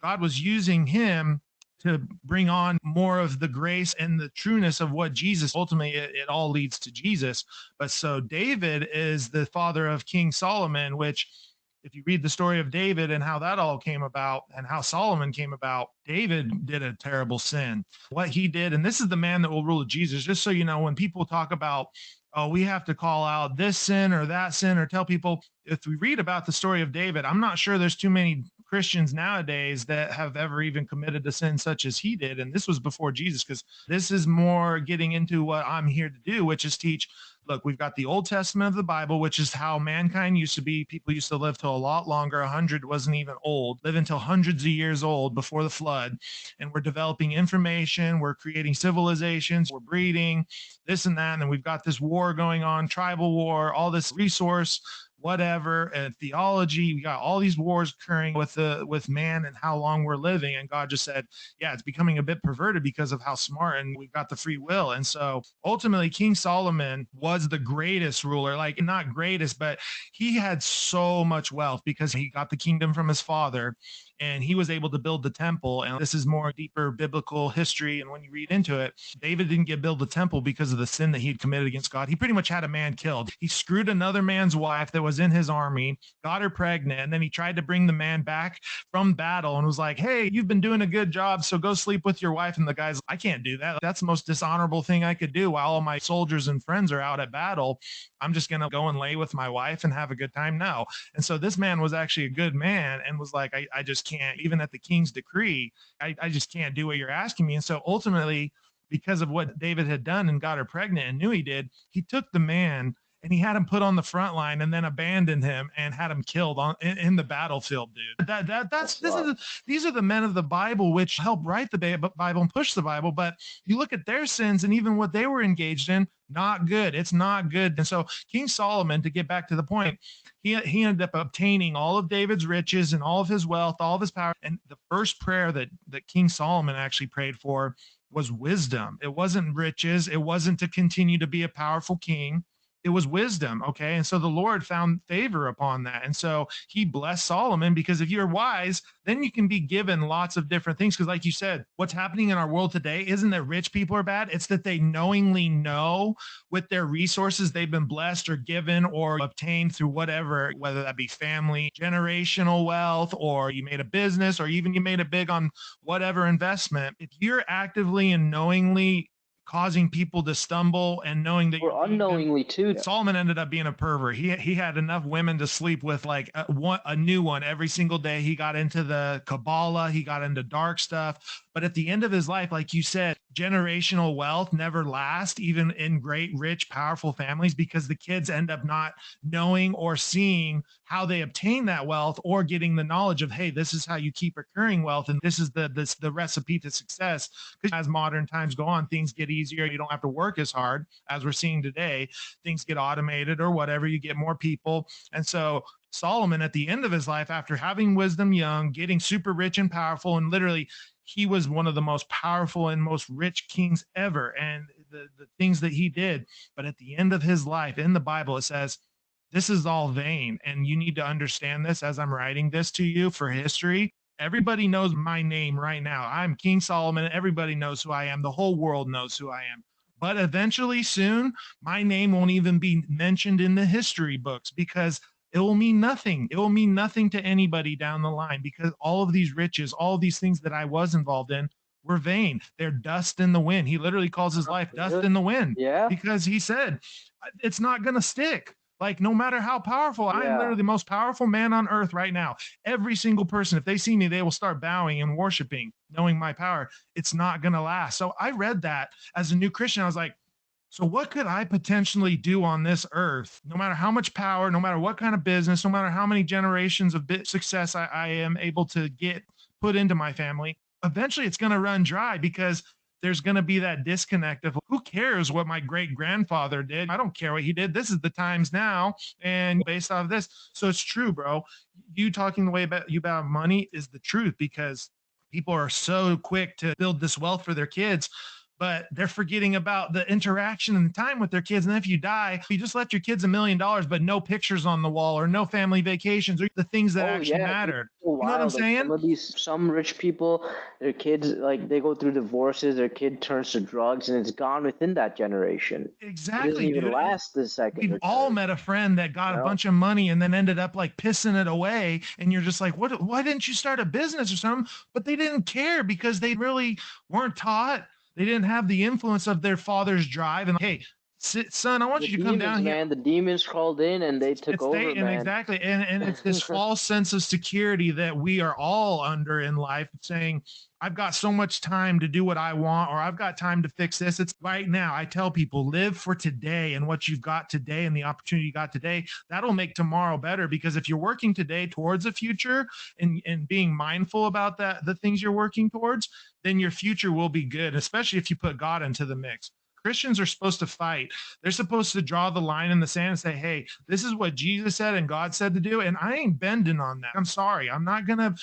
God was using him to bring on more of the grace and the trueness of what Jesus ultimately, it all leads to Jesus. But so David is the father of King Solomon, which, if you read the story of David and how that all came about and how Solomon came about, David did a terrible sin. What he did, and this is the man that will rule Jesus, just so you know, when people talk about, oh, we have to call out this sin or that sin or tell people, if we read about the story of David, I'm not sure there's too many Christians nowadays that have ever even committed a sin such as he did. And this was before Jesus, because this is more getting into what I'm here to do, which is teach. Look, we've got the Old Testament of the Bible, which is how mankind used to be. People used to live to a lot longer. 100 wasn't even old, live until hundreds of years old before the flood. And we're developing information, we're creating civilizations, we're breeding, this and that. And we've got this war going on, tribal war, all this resource, whatever, and theology. We got all these wars occurring with man and how long we're living. And God just said, yeah, it's becoming a bit perverted because of how smart, and we've got the free will. And so ultimately, King Solomon was the greatest ruler, like not greatest, but he had so much wealth because he got the kingdom from his father, and he was able to build the temple. And this is more deeper biblical history. And when you read into it, David didn't get build the temple because of the sin that he had committed against God. He pretty much had a man killed. He screwed another man's wife that was in his army, got her pregnant, and then he tried to bring the man back from battle and was like, hey, you've been doing a good job, so go sleep with your wife. And the guy's, I can't do that. That's the most dishonorable thing I could do while all my soldiers and friends are out at battle. I'm just going to go and lay with my wife and have a good time now. And so this man was actually a good man and was like, I just can't, even at the king's decree, I just can't do what you're asking me. And so ultimately, because of what David had done and got her pregnant and knew he did, he took the man and he had him put on the front line and then abandoned him and had him killed in the battlefield, dude. That's That's this rough. is these are the men of the Bible which help write the Bible and push the Bible. But you look at their sins and even what they were engaged in, not good. It's not good. And so King Solomon, to get back to the point, he ended up obtaining all of David's riches and all of his wealth, all of his power. And the first prayer that King Solomon actually prayed for was wisdom. It wasn't riches. It wasn't to continue to be a powerful king. It was wisdom. Okay. And so the Lord found favor upon that. And so he blessed Solomon, because if you're wise, then you can be given lots of different things. Because, like you said, what's happening in our world today isn't that rich people are bad. It's that they knowingly know with their resources they've been blessed or given or obtained through whatever, whether that be family, generational wealth, or you made a business, or even you made it big on whatever investment. If you're actively and knowingly causing people to stumble and knowing that you're Or leading them. unknowingly too. Solomon ended up being a pervert. He had enough women to sleep with, like a new one every single day. He got into the Kabbalah, he got into dark stuff. But at the end of his life, like you said, generational wealth never lasts, even in great, rich, powerful families, because the kids end up not knowing or seeing how they obtain that wealth, or getting the knowledge of, hey, this is how you keep recurring wealth, and this is the recipe to success. Because as modern times go on, things get easier. You don't have to work as hard as we're seeing today. Things get automated or whatever. You get more people, and so Solomon, at the end of his life, after having wisdom young, getting super rich and powerful, and literally he was one of the most powerful and most rich kings ever, and the things that he did. But at the end of his life, in the Bible, it says, this is all vain. And you need to understand this as I'm writing this to you for history. Everybody knows my name right now. I'm King Solomon. Everybody knows who I am. The whole world knows who I am. But eventually, soon, my name won't even be mentioned in the history books, because it will mean nothing. It will mean nothing to anybody down the line, because all of these riches, all of these things that I was involved in were vain. They're dust in the wind. He literally calls his life dust in the wind, Yeah. because he said, it's not going to stick. Like, no matter how powerful, I'm literally the most powerful man on earth right now. Every single person, if they see me, they will start bowing and worshiping, knowing my power. It's not going to last. So I read that as a new Christian. I was like, so what could I potentially do on this earth? No matter how much power, no matter what kind of business, no matter how many generations of success I am able to get put into my family, eventually it's going to run dry, because there's going to be that disconnect of, who cares what my great grandfather did? I don't care what he did. This is the times now. And based off of this. So it's true, bro. You talking the way about money is the truth, because people are so quick to build this wealth for their kids, but they're forgetting about the interaction and the time with their kids. And if you die, you just left your kids $1 million, but no pictures on the wall, or no family vacations, or the things that actually mattered. So you know what I'm wild. Like, saying? some rich people, their kids, like, they go through divorces, their kid turns to drugs, and it's gone within that generation. It doesn't Exactly, even dude. last the second We've or all third. met a friend that got You a know? bunch of money and then ended up like pissing it away. And you're just like, what? Why didn't you start a business or something? But they didn't care, because they really weren't taught. They didn't have the influence of their father's drive. And, hey, son, I want The you to come demons, down here. man, the demons crawled in and they took It's they, over, and man. exactly, and it's this false sense of security that we are all under in life, saying, I've got so much time to do what I want, or I've got time to fix this. It's right now. I tell people, live for today and what you've got today and the opportunity you got today. That'll make tomorrow better, because if you're working today towards a future, and being mindful about that, the things you're working towards, then your future will be good, especially if you put God into the mix. Christians are supposed to fight. They're supposed to draw the line in the sand and say, hey, this is what Jesus said and God said to do. And I ain't bending on that. I'm sorry. I'm not gonna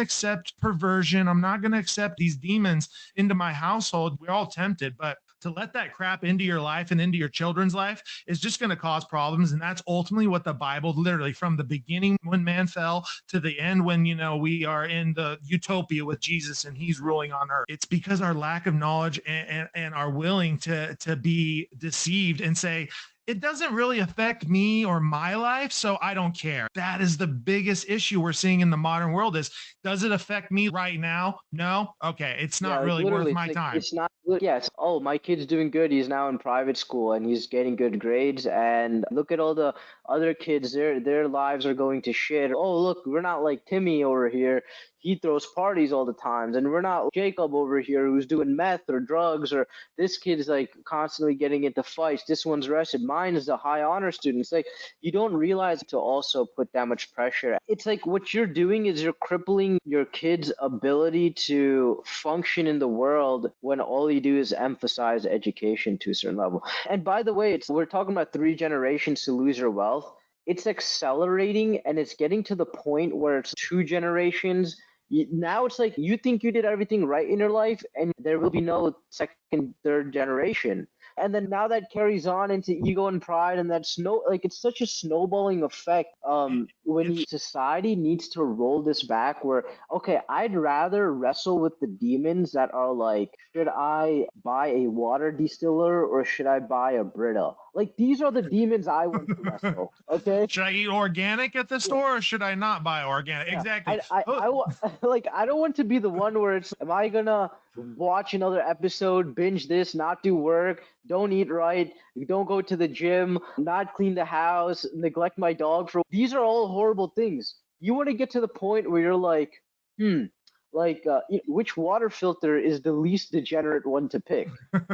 accept perversion. I'm not gonna accept these demons into my household. We're all tempted, but to let that crap into your life and into your children's life is just going to cause problems. And that's ultimately what the Bible, literally from the beginning when man fell to the end when, we are in the utopia with Jesus and he's ruling on earth. It's because our lack of knowledge and are willing to be deceived and say, it doesn't really affect me or my life, so I don't care. That is the biggest issue we're seeing in the modern world is, does it affect me right now? No? Okay, it's Yeah, not like really worth literally, it's my like time. it's not. Yeah, it's, oh, my kid's doing good. He's now in private school and he's getting good grades. And look at all the other kids. Their lives are going to shit. Oh, look, we're not like Timmy over here. He throws parties all the times, and we're not Jacob over here who's doing meth or drugs, or this kid is like constantly getting into fights. This one's arrested. Mine is a high honor student. It's like you don't realize to also put that much pressure. It's like what you're doing is you're crippling your kid's ability to function in the world when all you do is emphasize education to a certain level. And by the way, we're talking about 3 generations to lose your wealth. It's accelerating and it's getting to the point where it's 2 generations. Now it's like you think you did everything right in your life, and there will be no second, third generation. And then now that carries on into ego and pride, and that's like it's such a snowballing effect. When It's society needs to roll this back, where okay, I'd rather wrestle with the demons that are like, should I buy a water distiller or should I buy a Brita? Like these are the demons I want to wrestle. Okay. should I eat organic at the Yeah. store or should I not buy organic? Yeah, Exactly. Oh, like I don't want to be the one where it's am I gonna watch another episode, binge this, not do work, don't eat right, don't go to the gym, not clean the house, neglect my dog for these are all horrible things. You want to get to the point where you're like, hmm, like which water filter is the least degenerate one to pick,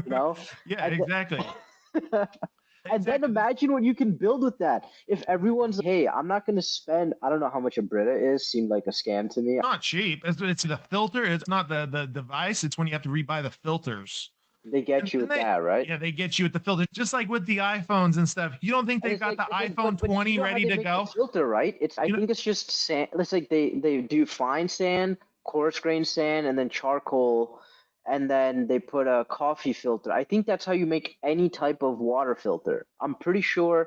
you know? yeah, And exactly. and then Exactly. imagine what you can build with that. If everyone's, hey, I'm not going to spend, I don't know how much a Brita is, seemed like a scam to me. Not cheap. It's the filter. It's not the device. It's when you have to rebuy the filters. They get you And with they, that, right? yeah, they get you with the filter, just like with the iPhones and stuff. You don't think And they've it's got like, the iPhone but you 20 know how ready they to make the go? filter, right? I You know, think it's just sand. It's like they do fine sand, coarse grain sand, and then charcoal, and then they put a coffee filter. I think that's how you make any type of water filter. I'm pretty sure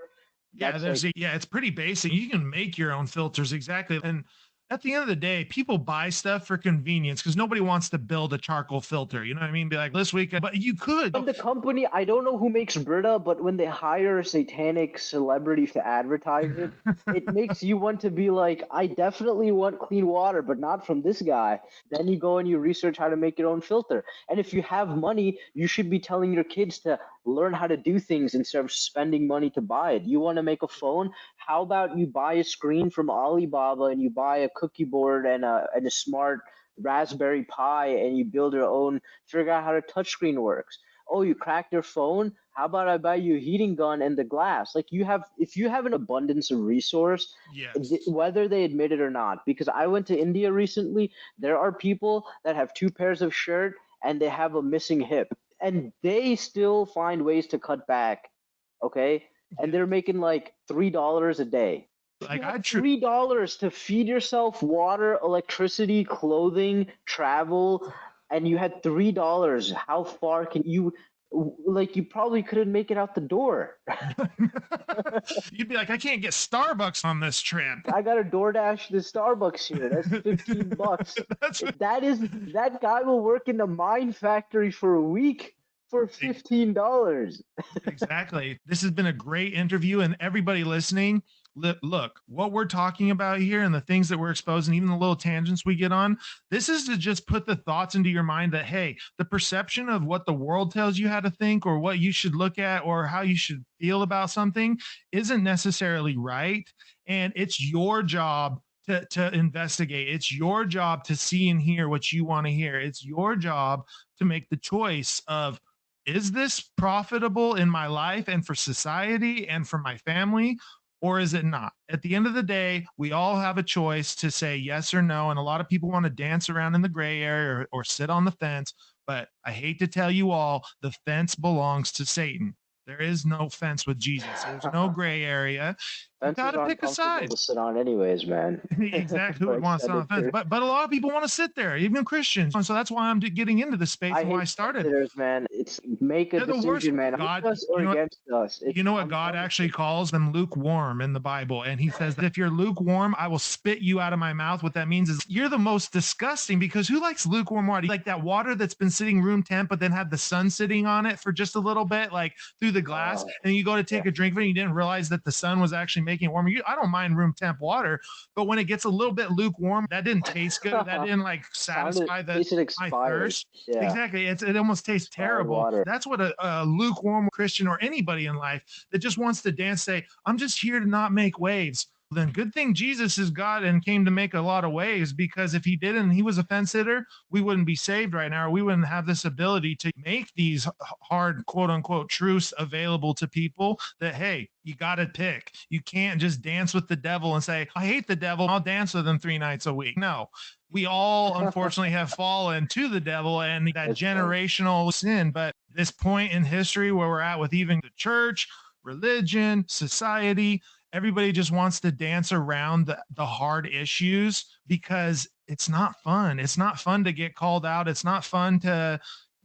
yeah, that's like yeah, it's pretty basic. You can make your own filters exactly. And at the end of the day, people buy stuff for convenience because nobody wants to build a charcoal filter. You know what I mean? Be like this weekend, but you could. when the company, I don't know who makes Brita, but when they hire a satanic celebrity to advertise it, it makes you want to be like, I definitely want clean water, but not from this guy. Then you go and you research how to make your own filter. And if you have money, you should be telling your kids to learn how to do things instead of spending money to buy it. You want to make a phone? How about you buy a screen from Alibaba and you buy a cookie board and a smart Raspberry Pi and you build your own, figure out how the touchscreen works. Oh, you cracked your phone? How about I buy you a heating gun and the glass? Like you have, if you have an abundance of resource, Yes. whether they admit it or not, because I went to India recently, there are people that have two pairs of shirt and they have a missing hip, and they still find ways to cut back. Okay, and Yes. they're making like $3 a day. If you Like had I true. $3 to feed yourself water, electricity, clothing, travel, and you had $3, how far can you? Like you probably couldn't make it out the door. You'd be like, I can't get Starbucks on this trip. I got a DoorDash to Starbucks here. That's $15. That's That guy will work in a mine factory for a week for $15. exactly. This has been a great interview, and everybody listening, look, what we're talking about here and the things that we're exposing, even the little tangents we get on, this is to just put the thoughts into your mind that, hey, the perception of what the world tells you how to think or what you should look at or how you should feel about something isn't necessarily right. And it's your job to investigate. It's your job to see and hear what you want to hear. It's your job to make the choice of, is this profitable in my life and for society and for my family? Or is it not? At the end of the day, we all have a choice to say yes or no. And a lot of people want to dance around in the gray area or sit on the fence. But I hate to tell you all, the fence belongs to Satan. There is no fence with Jesus. There's no gray area. You got Fences to aren't pick a comfortable side. to sit on, anyways, man. Exactly, who For would want to sit on the extended fence? period. But a lot of people want to sit there, even Christians. And so that's why I'm getting into this space I and why hate I started. sitters, man. It's make a They're the worst. decision, man. God, With us or you know what? against us. You It's know what I'm God done with actually it. calls them? Lukewarm in the Bible. And he says that if you're lukewarm, I will spit you out of my mouth. What that means is you're the most disgusting, because who likes lukewarm water? Like that water that's been sitting room temp, but then had the sun sitting on it for just a little bit, like through the glass. Oh, And you go to yeah. take a drink of it and you didn't realize that the sun was actually making it warmer. I don't mind room temp water, but when it gets a little bit lukewarm, that didn't taste good. That didn't like Sounded satisfy tasted my expired. thirst. Yeah, Exactly. It almost tastes expired terrible. water. That's what a lukewarm Christian or anybody in life that just wants to dance say, I'm just here to not make waves. Then good thing Jesus is God and came to make a lot of waves, because if he didn't, he was a fence sitter, we wouldn't be saved right now. Or we wouldn't have this ability to make these hard quote unquote truths available to people that, hey, you got to pick. You can't just dance with the devil and say, I hate the devil, I'll dance with him 3 nights a week. No, we all unfortunately have fallen to the devil and that That's funny. generational sin. But this point in history where we're at with even the church, religion, society, everybody just wants to dance around the hard issues because it's not fun. It's not fun to get called out. It's not fun to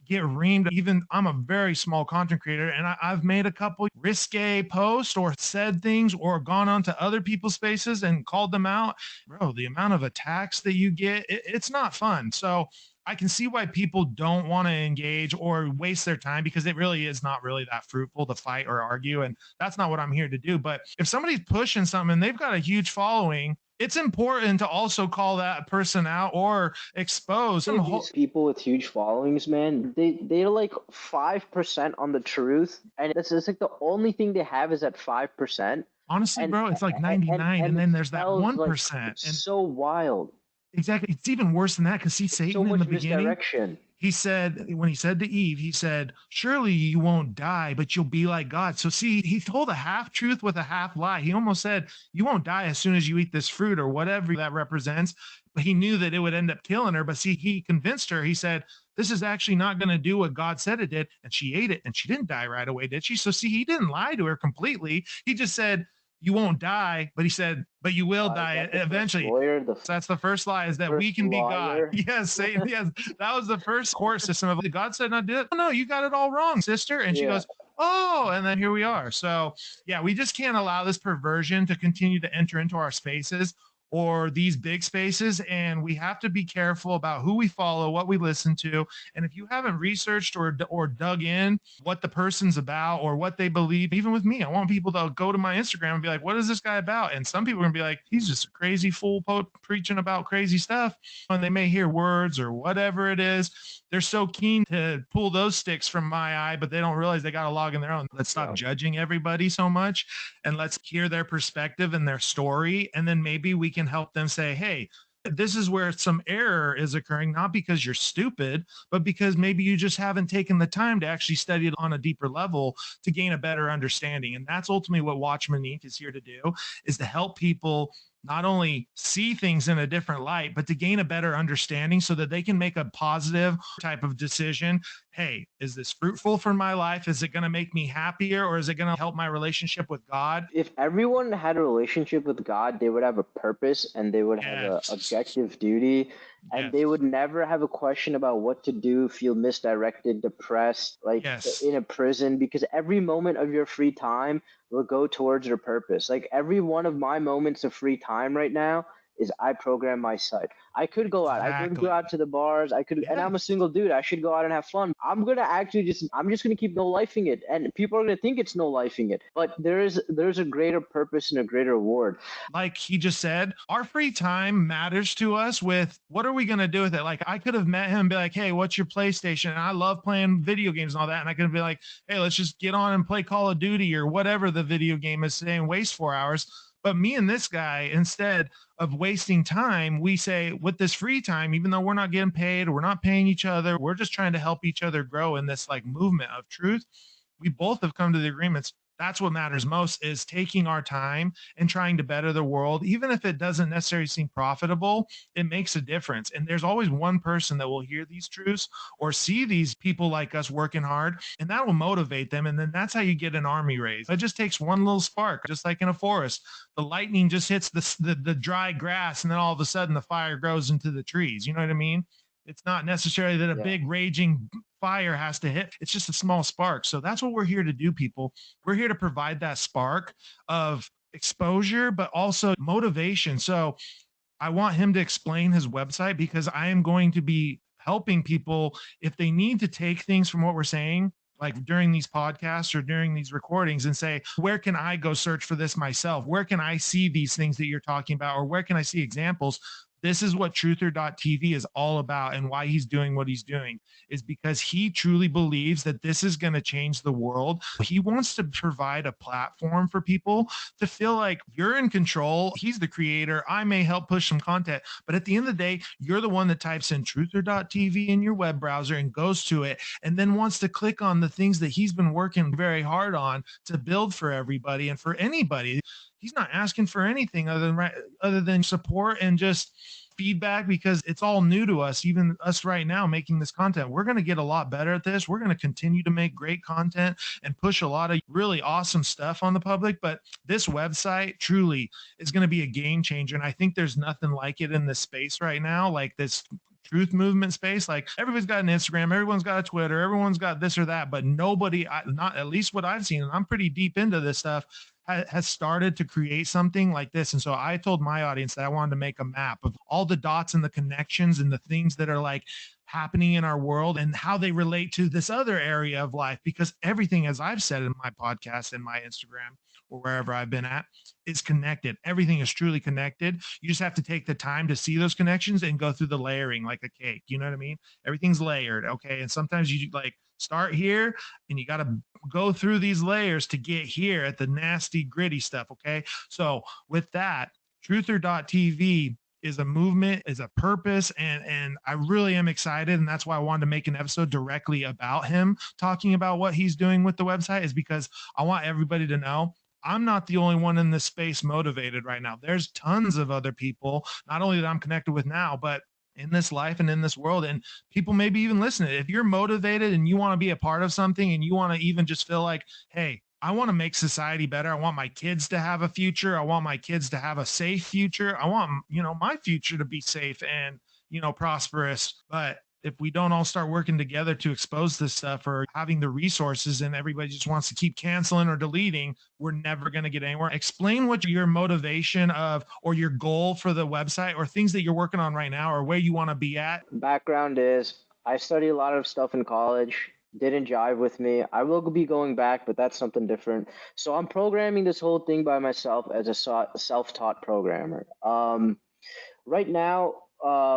get reamed. Even I'm a very small content creator, and I've made a couple risque posts or said things or gone onto other people's spaces and called them out. Bro, the amount of attacks that you get, it's not fun. So I can see why people don't want to engage or waste their time, because it really is not really that fruitful to fight or argue. And that's not what I'm here to do. But if somebody's pushing something and they've got a huge following, it's important to also call that person out or expose some These people with huge followings, man, they're like 5% on the truth, and it's like the only thing they have is that 5%, honestly, and bro, it's like and 99, and it then there's that smells like 1%. it's And so wild. exactly, it's even worse than that, because see, It's so Satan in the much beginning, misdirection. he said, when he said to Eve, he said, surely you won't die, but you'll be like God. So see, he told a half truth with a half lie. He almost said, you won't die as soon as you eat this fruit or whatever that represents. But he knew that it would end up killing her. But see, he convinced her. He said, this is actually not going to do what God said it did. And she ate it and she didn't die right away, did she? So see, he didn't lie to her completely. He just said, you won't die, but he said, but you will Is die that the first eventually. lawyer? So that's the first lie, is that we First can be God. lawyer? Yes, Satan. Yes, that was the first court system of God said not to do it. Oh, no, you got it all wrong, sister. And she Yeah. goes, oh, and then here we are. So yeah, we just can't allow this perversion to continue to enter into our spaces or these big spaces. And we have to be careful about who we follow, what we listen to. And if you haven't researched or dug in what the person's about or what they believe, even with me, I want people to go to my Instagram and be like, what is this guy about? And some people are gonna be like, he's just a crazy fool preaching about crazy stuff. And they may hear words or whatever it is. They're so keen to pull those sticks from my eye, but they don't realize they got to log in their own. Let's stop judging everybody so much, and let's hear their perspective and their story. And then maybe we can help them say, hey, this is where some error is occurring, not because you're stupid, but because maybe you just haven't taken the time to actually study it on a deeper level to gain a better understanding. And that's ultimately what Watchman INC is here to do, is to help people not only see things in a different light, but to gain a better understanding so that they can make a positive type of decision. Hey, is this fruitful for my life? Is it going to make me happier, or is it going to help my relationship with God? If everyone had a relationship with God, they would have a purpose and they would have a Yes. objective duty, and they Yes. would never have a question about what to do, feel misdirected, depressed, like Yes. in a prison, because every moment of your free time will go towards your purpose. Like every one of my moments of free time right now is I program my site. I could go out. I could go Exactly. out to the bars. I could, and I'm a Yes. single dude. I should go out and have fun. I'm just gonna keep no lifing it, and people are gonna think it's no lifing it. But there's a greater purpose and a greater reward. Like he just said, our free time matters to us. With what are we going to do with it? Like, I could have met him and be like, hey, what's your PlayStation? And I love playing video games and all that. And I could be like, hey, let's just get on and play Call of Duty or whatever the video game is saying, waste 4 hours. But me and this guy, instead of wasting time, we say, with this free time, even though we're not getting paid, we're not paying each other, we're just trying to help each other grow in this like movement of truth. We both have come to the agreements. That's what matters most, is taking our time and trying to better the world. Even if it doesn't necessarily seem profitable, it makes a difference. And there's always one person that will hear these truths or see these people like us working hard, and that will motivate them. And then that's how you get an army raised. It just takes one little spark, just like in a forest. The lightning just hits the dry grass, and then all of a sudden the fire grows into the trees. You know what I mean? It's not necessarily that a Yeah. big raging fire has to hit. It's just a small spark. So that's what we're here to do, people. We're here to provide that spark of exposure, but also motivation. So I want him to explain his website, because I am going to be helping people if they need to take things from what we're saying, like during these podcasts or during these recordings, and say, where can I go search for this myself? Where can I see these things that you're talking about? Or where can I see examples? This is what truther.tv is all about, and why he's doing what he's doing is because he truly believes that this is going to change the world. He wants to provide a platform for people to feel like you're in control. He's the creator. I may help push some content, but at the end of the day, you're the one that types in truther.tv in your web browser and goes to it, and then wants to click on the things that he's been working very hard on to build for everybody and for anybody. He's not asking for anything other than support and just feedback, because it's all new to us, even us right now making this content. We're going to get a lot better at this. We're going to continue to make great content and push a lot of really awesome stuff on the public. But this website truly is going to be a game changer. And I think there's nothing like it in this space right now, like this truth movement space, like everybody's got an Instagram, everyone's got a Twitter, everyone's got this or that, but nobody, not at least what I've seen, and I'm pretty deep into this stuff, has started to create something like this. And so I told my audience that I wanted to make a map of all the dots and the connections and the things that are like happening in our world and how they relate to this other area of life. Because everything, as I've said in my podcast and my Instagram or wherever I've been at, is connected. Everything is truly connected. You just have to take the time to see those connections and go through the layering like a cake. You know what I mean? Everything's layered. Okay. And sometimes you like start here and you got to go through these layers to get here at the nasty, gritty stuff. Okay. So with that, truther.tv is a movement, is a purpose, and I really am excited, and that's why I wanted to make an episode directly about him, talking about what he's doing with the website, is because I want everybody to know I'm not the only one in this space motivated right now. There's tons of other people, not only that I'm connected with now, but in this life and in this world, and people maybe even listening. If you're motivated and you want to be a part of something and you want to even just feel like, hey, I want to make society better. I want my kids to have a future. I want my kids to have a safe future. I want, my future to be safe and, prosperous. But if we don't all start working together to expose this stuff or having the resources and everybody just wants to keep canceling or deleting, we're never going to get anywhere. Explain what your motivation of or your goal for the website or things that you're working on right now or where you want to be at. Background is I studied a lot of stuff in college. Didn't jive with me. I will be going back, but that's something different. So I'm programming this whole thing by myself as a self-taught programmer. Right now,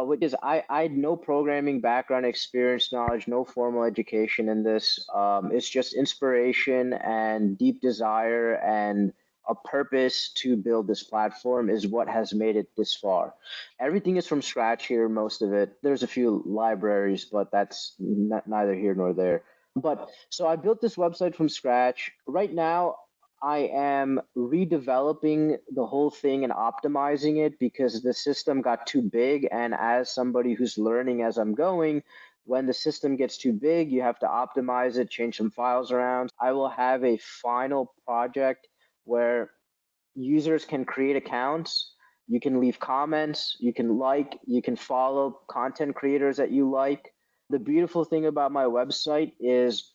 which is I had no programming background experience, knowledge, no formal education in this. It's just inspiration and deep desire and a purpose to build this platform is what has made it this far. Everything is from scratch here, most of it. There's a few libraries, but that's neither here nor there. But so I built this website from scratch. Right now, I am redeveloping the whole thing and optimizing it because the system got too big. And as somebody who's learning as I'm going, when the system gets too big, you have to optimize it, change some files around. I will have a final project where users can create accounts. You can leave comments, you can follow content creators that you like. The beautiful thing about my website is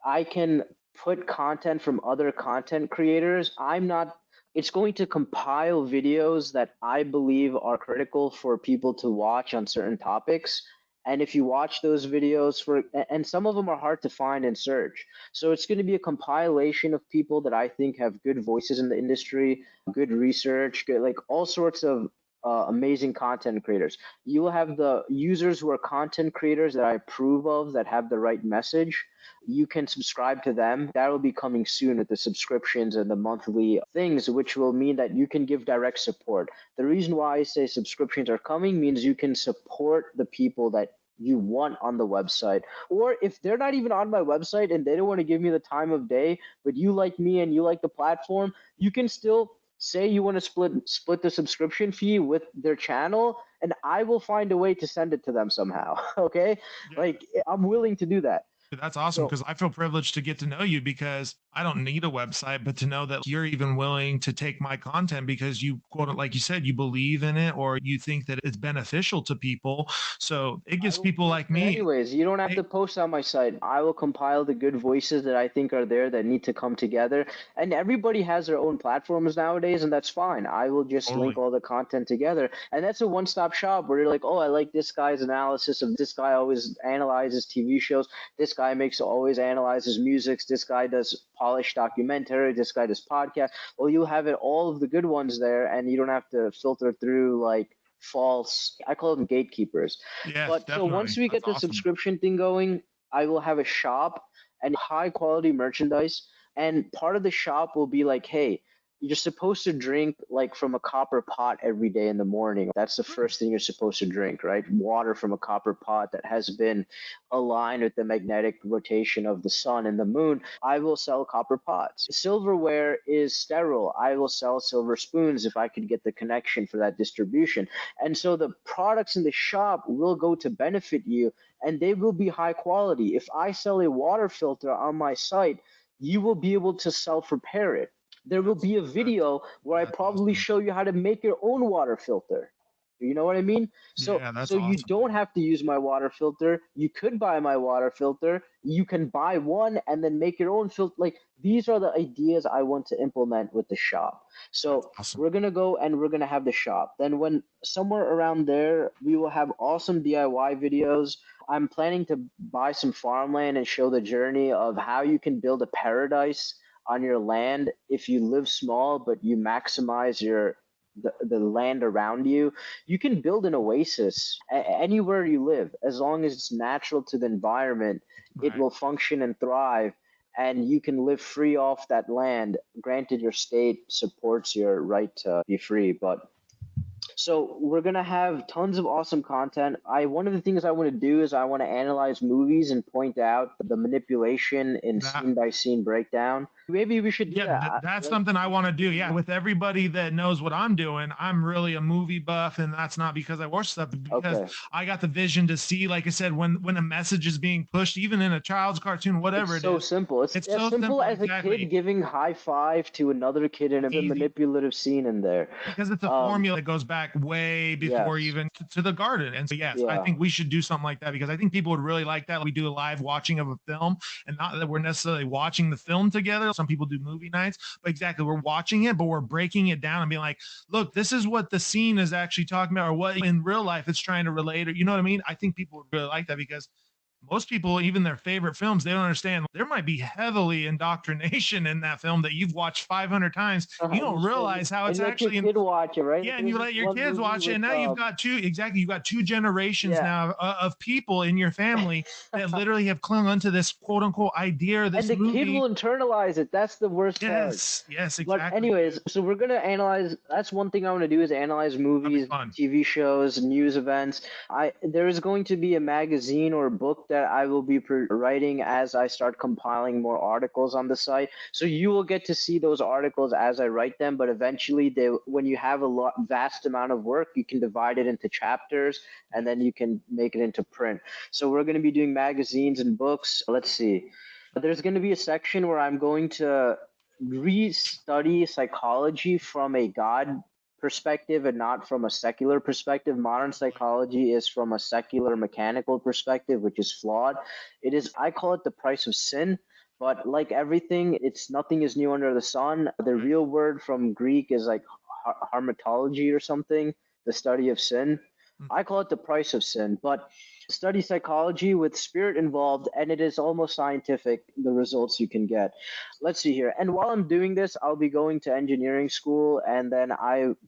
I can put content from other content creators. It's going to compile videos that I believe are critical for people to watch on certain topics. And if you watch those videos and some of them are hard to find and search. So it's going to be a compilation of people that I think have good voices in the industry, good research, good, like all sorts of amazing content creators. You will have the users who are content creators that I approve of, that have the right message. You can subscribe to them. That will be coming soon with the subscriptions and the monthly things, which will mean that you can give direct support. The reason why I say subscriptions are coming means you can support the people that you want on the website. Or if they're not even on my website and they don't want to give me the time of day, but you like me and you like the platform, you can still say you want to split the subscription fee with their channel, and I will find a way to send it to them somehow. Okay? Yeah. Like I'm willing to do that. That's awesome So because I feel privileged to get to know you because I don't need a website, but to know that you're even willing to take my content because you quote it, like you said, you believe in it or you think that it's beneficial to people. So it I gives will people post like it me. anyways. You don't have to post on my site. I will compile the good voices that I think are there that need to come together. And everybody has their own platforms nowadays, and that's fine. I will just link Totally. all the content together. And that's a one-stop shop where you're like, oh, I like this guy's analysis of this guy always analyzes TV shows. This guy makes always analyzes music. This guy does polished documentary. This guy does podcast. Well, you have it all of the good ones there, and you don't have to filter through like false, I call them gatekeepers. Yes, But so once definitely. we That's get the awesome. subscription thing going, I will have a shop and high quality merchandise. And part of the shop will be like, hey, you're supposed to drink like from a copper pot every day in the morning. That's the Hmm. first thing you're supposed to drink, right? Water from a copper pot that has been aligned with the magnetic rotation of the sun and the moon. I will sell copper pots. Silverware is sterile. I will sell silver spoons if I could get the connection for that distribution. And so the products in the shop will go to benefit you and they will be high quality. If I sell a water filter on my site, you will be able to self repair it. There will That's be a that's video where I that's probably awesome. show you how to make your own water filter. You know what I mean? So Yeah, that's so you awesome, don't dude. have to use my water filter. You could buy my water filter. You can buy one and then make your own filter. Like these are the ideas I want to implement with the shop. That's So awesome. we're gonna go and we're gonna have the shop. Then when somewhere around there, we will have awesome DIY videos. I'm planning to buy some farmland and show the journey of how you can build a paradise on your land if you live small but you maximize the land around you. You can build an oasis anywhere you live as long as it's natural to the environment. It Right. will function and thrive, and you can live free off that land. Granted, your state supports your right to be free, but so we're gonna have tons of awesome content. I One of the things I want to do is I want to analyze movies and point out the manipulation in That scene by scene breakdown. Maybe we should do Yeah, that. that's Let's something I we want to should do. do Yeah, that. with everybody that knows what I'm doing, I'm really a movie buff, and that's not because I watch stuff, but because Okay, I got the vision to see, like I said, when a message is being pushed, even in a child's cartoon, it's whatever it so is, simple. It's it's as so simple simple. as a kid Exactly. giving high five to another kid in a It's easy. manipulative scene in there. Because it's a Um, formula that goes back way before yes, even to the garden. And so, yes, I yeah. think we should do something like that because I think people would really like that. We do a live watching of a film, and not that we're necessarily watching the film together. Some people do movie nights, but exactly, we're watching it, but we're breaking it down and being like, look, this is what the scene is actually talking about, or what in real life it's trying to relate. Or you know what I mean? I think people would really like that because most people, even their favorite films, they don't understand. There might be heavily indoctrination in that film that you've watched 500 times. You And don't you should realize how and it's you let your actually in. kid watch it, right? Like Yeah, and there's you this let your one kids movie watch it, with and now you've got two, exactly, you've got two generations yeah. now of people in your family that literally have clung onto this quote unquote idea or And this the kid movie. will internalize it. That's the worst part. Yes, yes, But exactly, anyways, dude. so we're gonna analyze. That's one thing I want to do is analyze That'd be movies, fun. TV shows, news events. I There is going to be a magazine or a book that I will be writing as I start compiling more articles on the site. So you will get to see those articles as I write them. But eventually, when you have a vast amount of work, you can divide it into chapters, and then you can make it into print. So we're going to be doing magazines and books. Let's see. There's going to be a section where I'm going to re-study psychology from a God perspective and not from a secular perspective. Modern psychology is from a secular mechanical perspective, which is flawed. It is, I call it the price of sin. But like everything, it's nothing is new under the sun. The Right. real word from Greek is like harmatology or something, the study of sin. Mm. I call it the price of sin, but study psychology with spirit involved, and it is almost scientific the results you can get. Let's see here. And while I'm doing this, I'll be going to engineering school, and then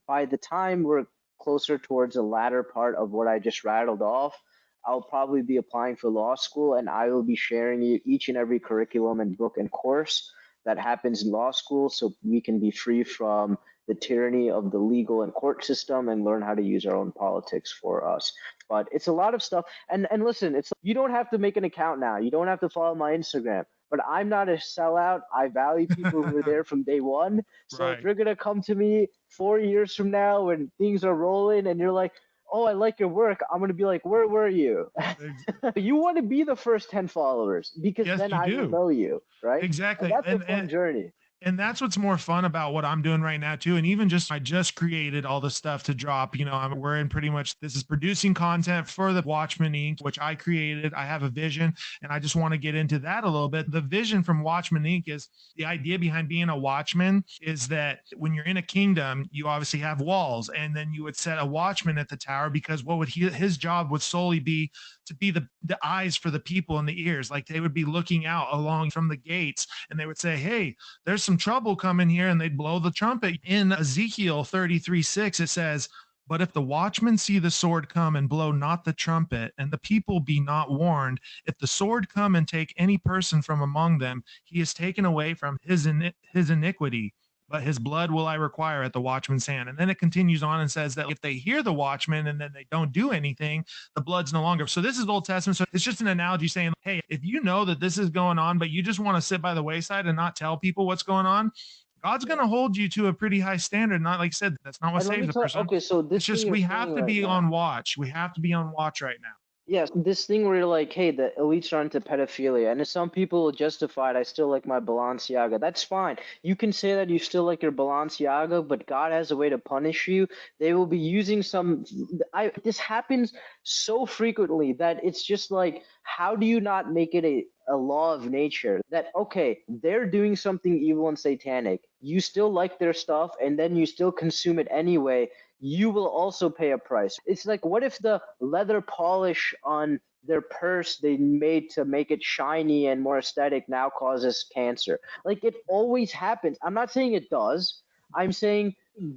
by the time we're closer towards the latter part of what I just rattled off, I'll probably be applying for law school, and I will be sharing each and every curriculum and book and course that happens in law school so we can be free from the tyranny of the legal and court system and learn how to use our own politics for us. But it's a lot of stuff. And listen, it's you don't have to make an account now. You don't have to follow my Instagram. But I'm not a sellout. I value people who are there from day one. So if Right. you're gonna come to me 4 years from now when things are rolling and you're like, "Oh, I like your work," I'm gonna be like, "Where were you?" Ex- You want to be the first 10 followers because Yes, then you I will do. know you, right? And Exactly. that's a fun journey. And that's what's more fun about what I'm doing right now too. And even just I just created all the stuff to drop. We're in pretty much this is producing content for the Watchman Inc., which I created. I have a vision, and I just want to get into that a little bit. The vision from Watchman Inc. is the idea behind being a watchman is that when you're in a kingdom, you obviously have walls, and then you would set a watchman at the tower because what would his job would solely be to be the eyes for the people and the ears, like they would be looking out along from the gates, and they would say, "Hey, there's some trouble coming here," and they'd blow the trumpet. In Ezekiel 33:6, it says, "But if the watchmen see the sword come and blow not the trumpet, and the people be not warned, if the sword come and take any person from among them, he is taken away from his iniquity. But his blood will I require at the watchman's hand." And then it continues on and says that if they hear the watchman and then they don't do anything, the blood's no longer. So this is Old Testament. So it's just an analogy saying, hey, if you know that this is going on, but you just want to sit by the wayside and not tell people what's going on, God's going Yeah. to hold you to a pretty high standard. Not like I said, that's not what And let me saves a tell person. okay, so It's this thing just you're we have saying to right be now. on watch. We have to be on watch right now. Yes, this thing where you're like, hey, the elites are into pedophilia, and if some people will justify it, I still like my Balenciaga. That's fine. You can say that you still like your Balenciaga, but God has a way to punish you. They will be using some. This happens so frequently that it's just like, how do you not make it a law of nature that, okay, they're doing something evil and satanic. You still like their stuff, and then you still consume it anyway, you will also pay a price. It's like, what if the leather polish on their purse they made to make it shiny and more aesthetic now causes cancer? Like, it always happens. I'm not saying it does. I'm saying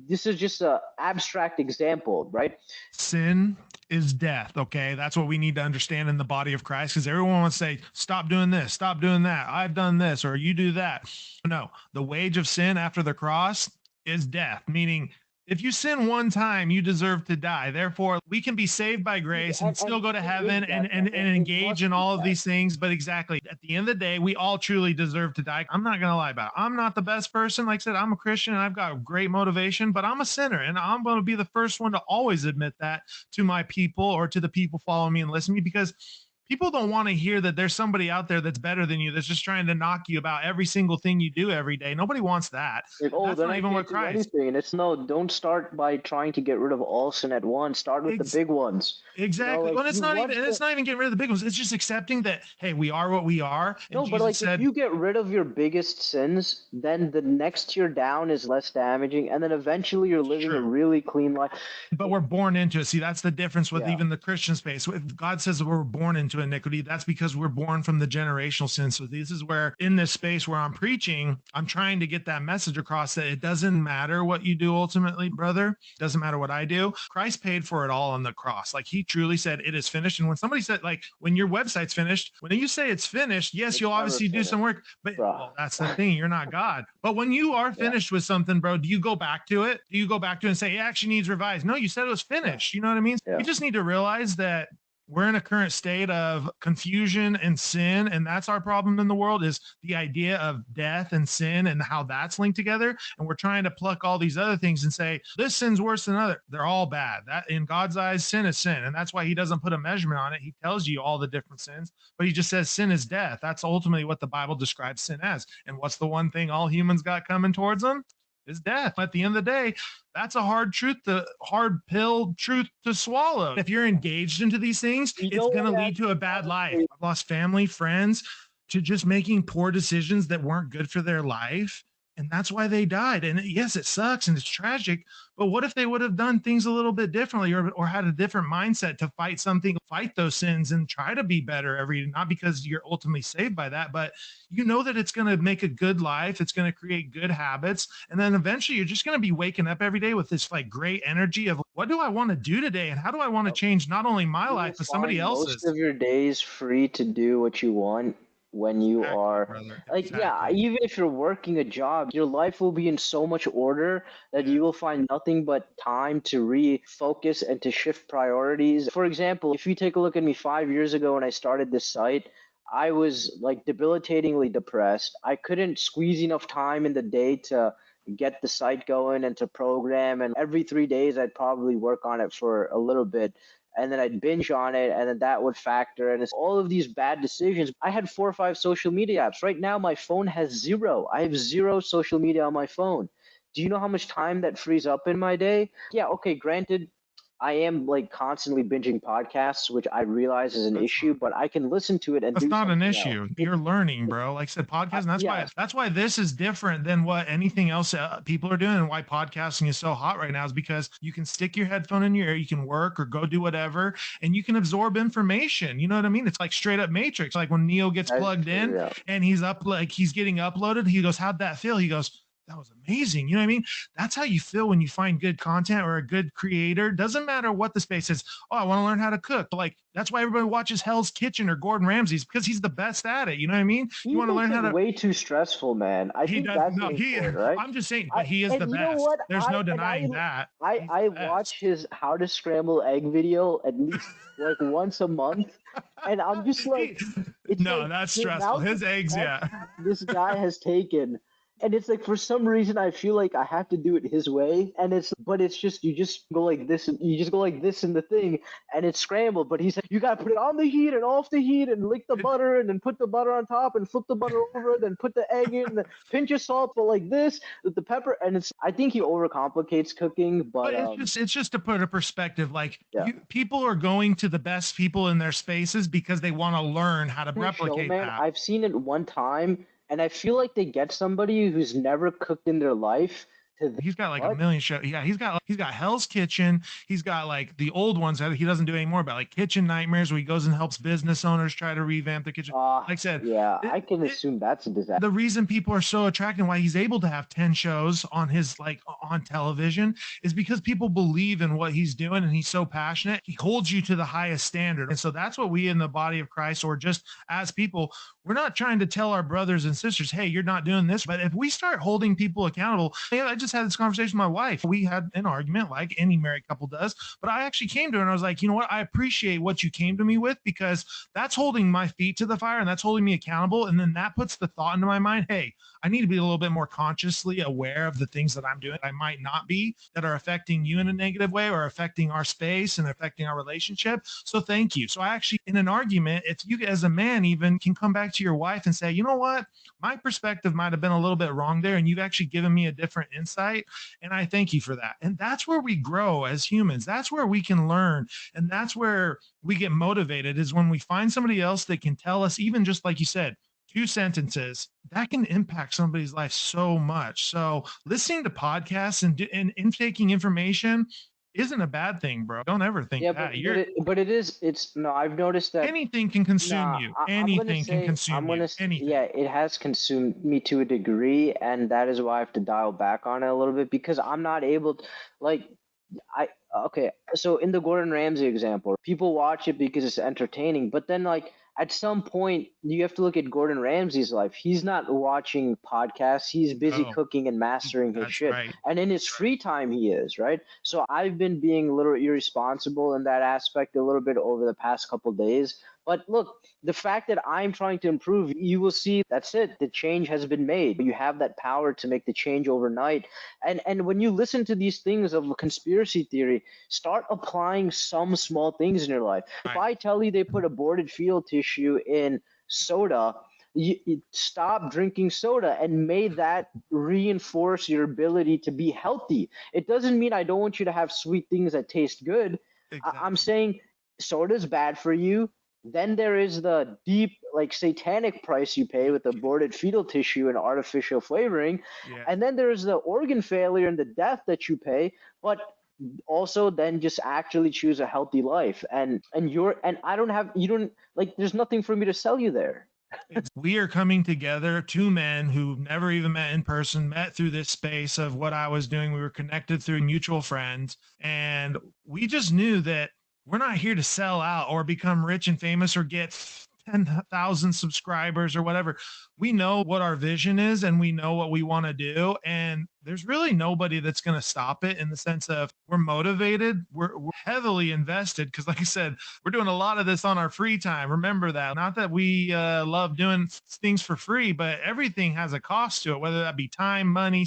this is just a abstract example, right? Sin is death. Okay. That's what we need to understand in the body of Christ, because everyone wants to say, stop doing this, stop doing that. I've done this, or you do that. No, the wage of sin after the cross is death, meaning if you sin one time, you deserve to die. Therefore, we can be saved by grace and And still go to sin is heaven death. and It engage must in be all of death. these things. But exactly at the end of the day, we all truly deserve to die. I'm not going to lie about it. I'm not the best person. Like I said, I'm a Christian and I've got great motivation, but I'm a sinner. And I'm going to be the first one to always admit that to my people or to the people following me and listening to me, because people don't want to hear that there's somebody out there that's better than you, that's just trying to knock you about every single thing you do every day. Nobody wants that. Like, oh, That's then not I even can't what do Christ. anything. And it's no, don't start by trying to get rid of all sin at once. Start with the Ex- big ones. exactly. Like Well, you want it's to. not even getting rid of the big ones. It's just accepting that, hey, we are what we are. And No, but Jesus like if said, you get rid of your biggest sins, then the next tier down is less damaging, and then eventually you're it's living a true. really clean life. But we're born into it. See, that's the difference with Yeah. even the Christian space. If God says that we're born into iniquity, that's because we're born from the generational sin. So this is where, in this space where I'm preaching, I'm trying to get that message across that it doesn't matter what you do ultimately, brother. It doesn't matter what I do. Christ paid for it all on the cross. Like he truly said, it is finished. And when somebody said, like, when your website's finished, when you say it's finished, yes, It's you'll never obviously do some finished, work, but bro. well, that's the thing. You're not God. But when you are Yeah. finished with something, bro, do you go back to it? Do you go back to it and say it actually needs revised? No, you said it was Yeah. finished. You know what I mean? We Yeah. just need to realize that we're in a current state of confusion and sin, and that's our problem in the world, is the idea of death and sin and how that's linked together. And we're trying to pluck all these other things and say this sin's worse than other. They're all bad. That in God's eyes, sin is sin, and that's why he doesn't put a measurement on it. He tells you all the different sins, but he just says sin is death. That's ultimately what the Bible describes sin as. And what's the one thing all humans got coming towards them? Is death. At the end of the day, that's a hard pill truth to swallow. If you're engaged into these things, You it's know going what? to lead to a bad life. I've lost family, friends to just making poor decisions that weren't good for their life. And that's why they died. And yes, it sucks and it's tragic. But what if they would have done things a little bit differently, or had a different mindset to fight those sins and try to be better every day? Not because you're ultimately saved by that, but you know that it's going to make a good life. It's going to create good habits. And then eventually you're just going to be waking up every day with this like great energy of what do I want to do today? And how do I want to change not only my You life, will but somebody find most else's? of your days free to do what you want when you Exactly, are brother. like, yeah, Exactly. even if you're working a job, your life will be in so much order that you Yes. will find nothing but time to refocus and to shift priorities. For example, if you take a look at me 5 years ago when I started this site, I was like debilitatingly depressed. I couldn't squeeze enough time in the day to get the site going and to program, and every 3 days I'd probably work on it for a little bit, and then I'd binge on it, and then that would factor. And it's all of these bad decisions. I had 4 or 5 social media apps. Right now, my phone has zero. I have zero social media on my phone. Do you know how much time that frees up in my day? Yeah, okay, granted, I am like constantly binging podcasts, which I realize is an That's issue, fine. but I can listen to it and That's do not an something else. issue. You're learning, bro. Like I said, podcasting. Yeah, That's why this is different than what anything else people are doing, and why podcasting is so hot right now is because you can stick your headphone in your ear, you can work or go do whatever, and you can absorb information. You know what I mean? It's like straight up Matrix. Like when Neo gets that's plugged true. in Yeah. and he's getting uploaded. He goes, "How'd that feel?" He goes, "That was amazing." You know what I mean? That's how you feel when you find good content or a good creator. Doesn't matter what the space is. Oh, I want to learn how to cook. Like that's why everybody watches Hell's Kitchen or Gordon Ramsay's, because he's the best at it. You know what I mean? You He want to makes learn how it to. way too stressful, man. I He think does that's the no. main He. point, right? I'm just saying, I but he is the and you know best. what? There's no denying that. He's the I best. watch his how to scramble egg video at least like once a month, and I'm just like, he, it's no, like that's the stressful. amount of His eggs, steps yeah. this guy has taken. And it's like for some reason I feel like I have to do it his way, and it's just you just go like this, and you just go like this in the thing, and it's scrambled. But he said you gotta put it on the heat and off the heat, and lick the butter, and then put the butter on top, and flip the butter over, then put the egg in, and then pinch of salt, but like this with the pepper. And it's I think he overcomplicates cooking, but But it's just to put a perspective. Like yeah. people are going to the best people in their spaces because they want to learn how to Show, replicate man. that. I've seen it one time, and I feel like they get somebody who's never cooked in their life to He's got like a what? million shows. Yeah, he's got Hell's Kitchen. He's got like the old ones that he doesn't do anymore, but like Kitchen Nightmares, where he goes and helps business owners try to revamp the kitchen. Like I said, Yeah, it, I can it, assume that's a disaster. the reason people are so attracted, why he's able to have 10 shows on his like on television, is because people believe in what he's doing and he's so passionate. He holds you to the highest standard. And so that's what we in the body of Christ, or just as people, we're not trying to tell our brothers and sisters, hey, you're not doing this. But if we start holding people accountable, yeah, I just had this conversation with my wife. We had an argument like any married couple does, but I actually came to her and I was like, you know what? I appreciate what you came to me with, because that's holding my feet to the fire and that's holding me accountable. And then that puts the thought into my mind, hey, I need to be a little bit more consciously aware of the things that I'm doing I might not be, that are affecting you in a negative way or affecting our space and affecting our relationship. So thank you. So I actually, in an argument, if you as a man even can come back to your wife and say, you know what, my perspective might have been a little bit wrong there, and you've actually given me a different insight, and I thank you for that. And that's where we grow as humans. That's where we can learn, and that's where we get motivated, is when we find somebody else that can tell us, even just like you said, two sentences that can impact somebody's life so much. So listening to podcasts and intaking information isn't a bad thing, bro. Don't ever think Yeah, that. but it is. It's no. I've noticed that. Anything can consume Nah, you. I'm gonna Anything can say consume you. yeah, Anything. it has consumed me to a degree, and that is why I have to dial back on it a little bit because I'm not able to like I okay, so in the Gordon Ramsay example, people watch it because it's entertaining, but then like at some point you have to look at Gordon Ramsay's life. He's not watching podcasts, he's busy Oh, cooking and mastering his that's shit. right. And in his free time he is, right? So I've been being a little irresponsible in that aspect a little bit over the past couple days. But look, the fact that I'm trying to improve, you will see that's it. The change has been made. You have that power to make the change overnight. And when you listen to these things of conspiracy theory, start applying some small things in your life. If Right. I tell you they put aborted fetal tissue in soda, you stop drinking soda and may that reinforce your ability to be healthy. It doesn't mean I don't want you to have sweet things that taste good. I'm Exactly. saying soda is bad for you. Then there is the deep, like satanic price you pay with aborted fetal tissue and artificial flavoring. Yeah. And then there's the organ failure and the death that you pay. But also then just actually choose a healthy life. And I don't have you don't like there's nothing for me to sell you there. We are coming together, two men who never even met in person, met through this space of what I was doing. We were connected through mutual friends, and we just knew that we're not here to sell out or become rich and famous or get 10,000 subscribers or whatever. We know what our vision is and we know what we want to do. And there's really nobody that's going to stop it, in the sense of we're motivated, we're heavily invested. Because, like I said, we're doing a lot of this on our free time. Remember that. Not that we love doing things for free, but everything has a cost to it, whether that be time, money,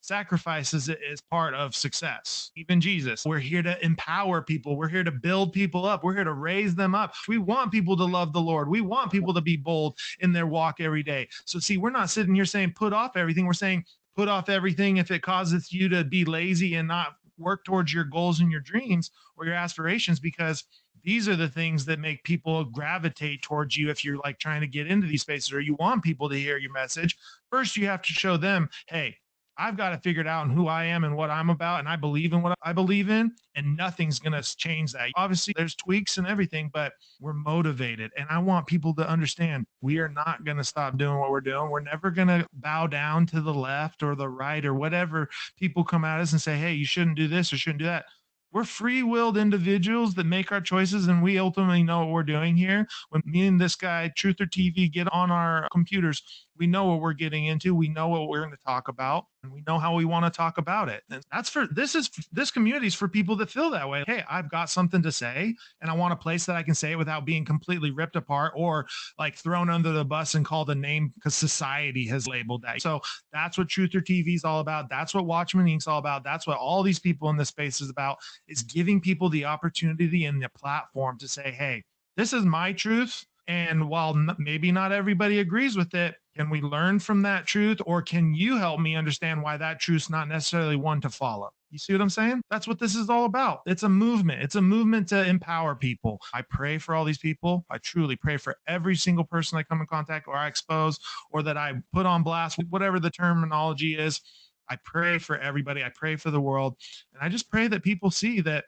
sacrifices is part of success. Even Jesus, we're here to empower people. We're here to build people up. We're here to raise them up. We want people to love the Lord. We want people to be bold in their walk every day. So see, we're not sitting here saying put off everything. We're saying put off everything if it causes you to be lazy and not work towards your goals and your dreams or your aspirations, because these are the things that make people gravitate towards you. If you're like trying to get into these spaces or you want people to hear your message, first you have to show them, hey, I've got to figure it out and who I am and what I'm about. And I believe in what I believe in, and nothing's going to change that. Obviously, there's tweaks and everything, but we're motivated. And I want people to understand we are not going to stop doing what we're doing. We're never going to bow down to the left or the right or whatever people come at us and say, hey, you shouldn't do this or shouldn't do that. We're free-willed individuals that make our choices, and we ultimately know what we're doing here. When me and this guy, Truth or TV, get on our computers, We know what we're getting into. We know what we're going to talk about, and we know how we want to talk about it. And this community is for people that feel that way. Hey, I've got something to say, and I want a place that I can say it without being completely ripped apart or like thrown under the bus and called a name because society has labeled that. So that's what Truther TV is all about. That's what Watchman Inc. is all about. That's what all these people in this space is about, is giving people the opportunity and the platform to say, hey, this is my truth. And while maybe not everybody agrees with it, can we learn from that truth? Or can you help me understand why that truth's not necessarily one to follow? You see what I'm saying? That's what this is all about. It's a movement. It's a movement to empower people. I pray for all these people. I truly pray for every single person I come in contact or I expose or that I put on blast, whatever the terminology is. I pray for everybody. I pray for the world. And I just pray that people see that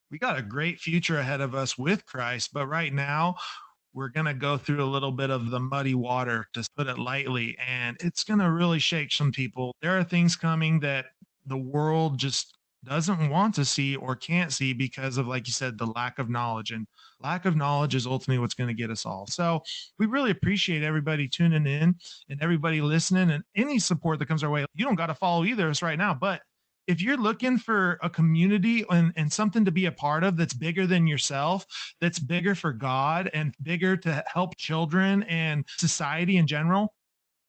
we got a great future ahead of us with Christ. But right now, we're going to go through a little bit of the muddy water, to put it lightly, and it's going to really shake some people. There are things coming that the world just doesn't want to see or can't see because of, like you said, the lack of knowledge. And lack of knowledge is ultimately what's going to get us all. So we really appreciate everybody tuning in and everybody listening and any support that comes our way. You don't got to follow either of us right now, but if you're looking for a community and something to be a part of that's bigger than yourself, that's bigger for God and bigger to help children and society in general,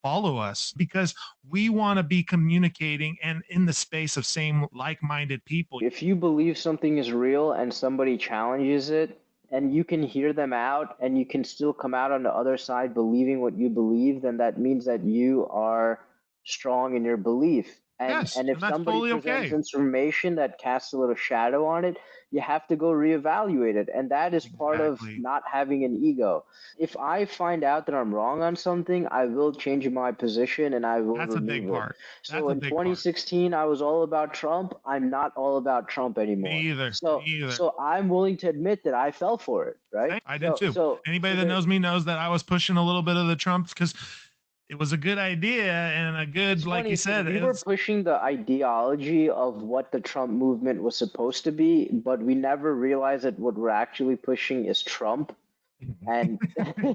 follow us, because we want to be communicating and in the space of same like-minded people. If you believe something is real and somebody challenges it, and you can hear them out and you can still come out on the other side believing what you believe, then that means that you are strong in your belief. And Yes, and if and that's somebody totally presents okay. information that casts a little shadow on it, you have to go reevaluate it. And that is part of Exactly. not having an ego. If I find out that I'm wrong on something, I will change my position and I will That's a big remove it. part. So That's a in big part. 2016, I was all about Trump. I'm not all about Trump Me anymore. either. Me So either. so I'm willing to admit that I fell for it, right? I did So too. so Anybody so that there knows me knows that I was pushing a little bit of the Trump because it was a good idea and a it's good, like funny you because said, we were it's pushing the ideology of what the Trump movement was supposed to be, but we never realized that what we're actually pushing is Trump. And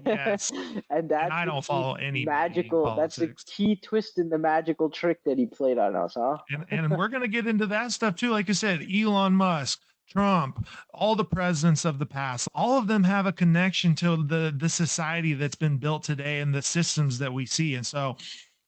yes. and And that's I the don't key follow anybody in magical, that's the politics. key twist in the magical trick that he played on us, huh? And we're going to get into that stuff too. Like I said, Elon Musk, Trump, all the presidents of the past, all of them have a connection to the society that's been built today and the systems that we see. And so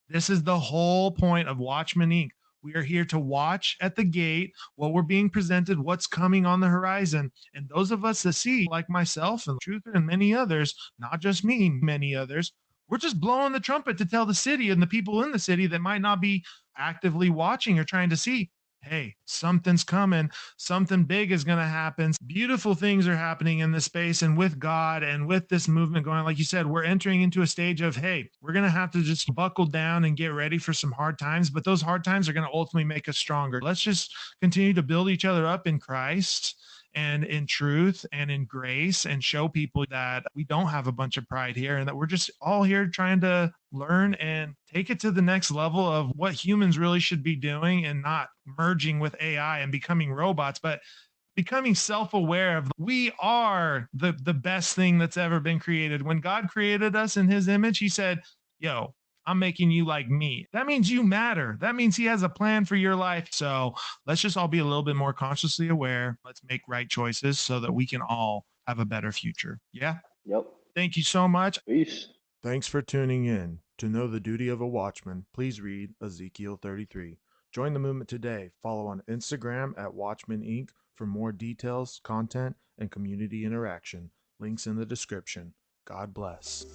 this is the whole point of Watchman Inc. We are here to watch at the gate what we're being presented, what's coming on the horizon. And those of us that see, like myself and Truther and many others, not just me, many others, we're just blowing the trumpet to tell the city and the people in the city that might not be actively watching or trying to see, hey, something's coming, something big is going to happen. Beautiful things are happening in this space. And with God and with this movement going, like you said, we're entering into a stage of, hey, we're going to have to just buckle down and get ready for some hard times. But those hard times are going to ultimately make us stronger. Let's just continue to build each other up in Christ and in truth and in grace, and show people that we don't have a bunch of pride here and that we're just all here trying to learn and take it to the next level of what humans really should be doing, and not merging with AI and becoming robots, but becoming self-aware of we are the best thing that's ever been created. When God created us in his image, he said, yo, I'm making you like me. That means you matter. That means he has a plan for your life. So let's just all be a little bit more consciously aware. Let's make right choices so that we can all have a better future. Yeah. Yep. Thank you so much. Peace. Thanks for tuning in. To know the duty of a watchman, please read Ezekiel 33. Join the movement today. Follow on Instagram at Watchman Inc. for more details, content, and community interaction. Links in the description. God bless.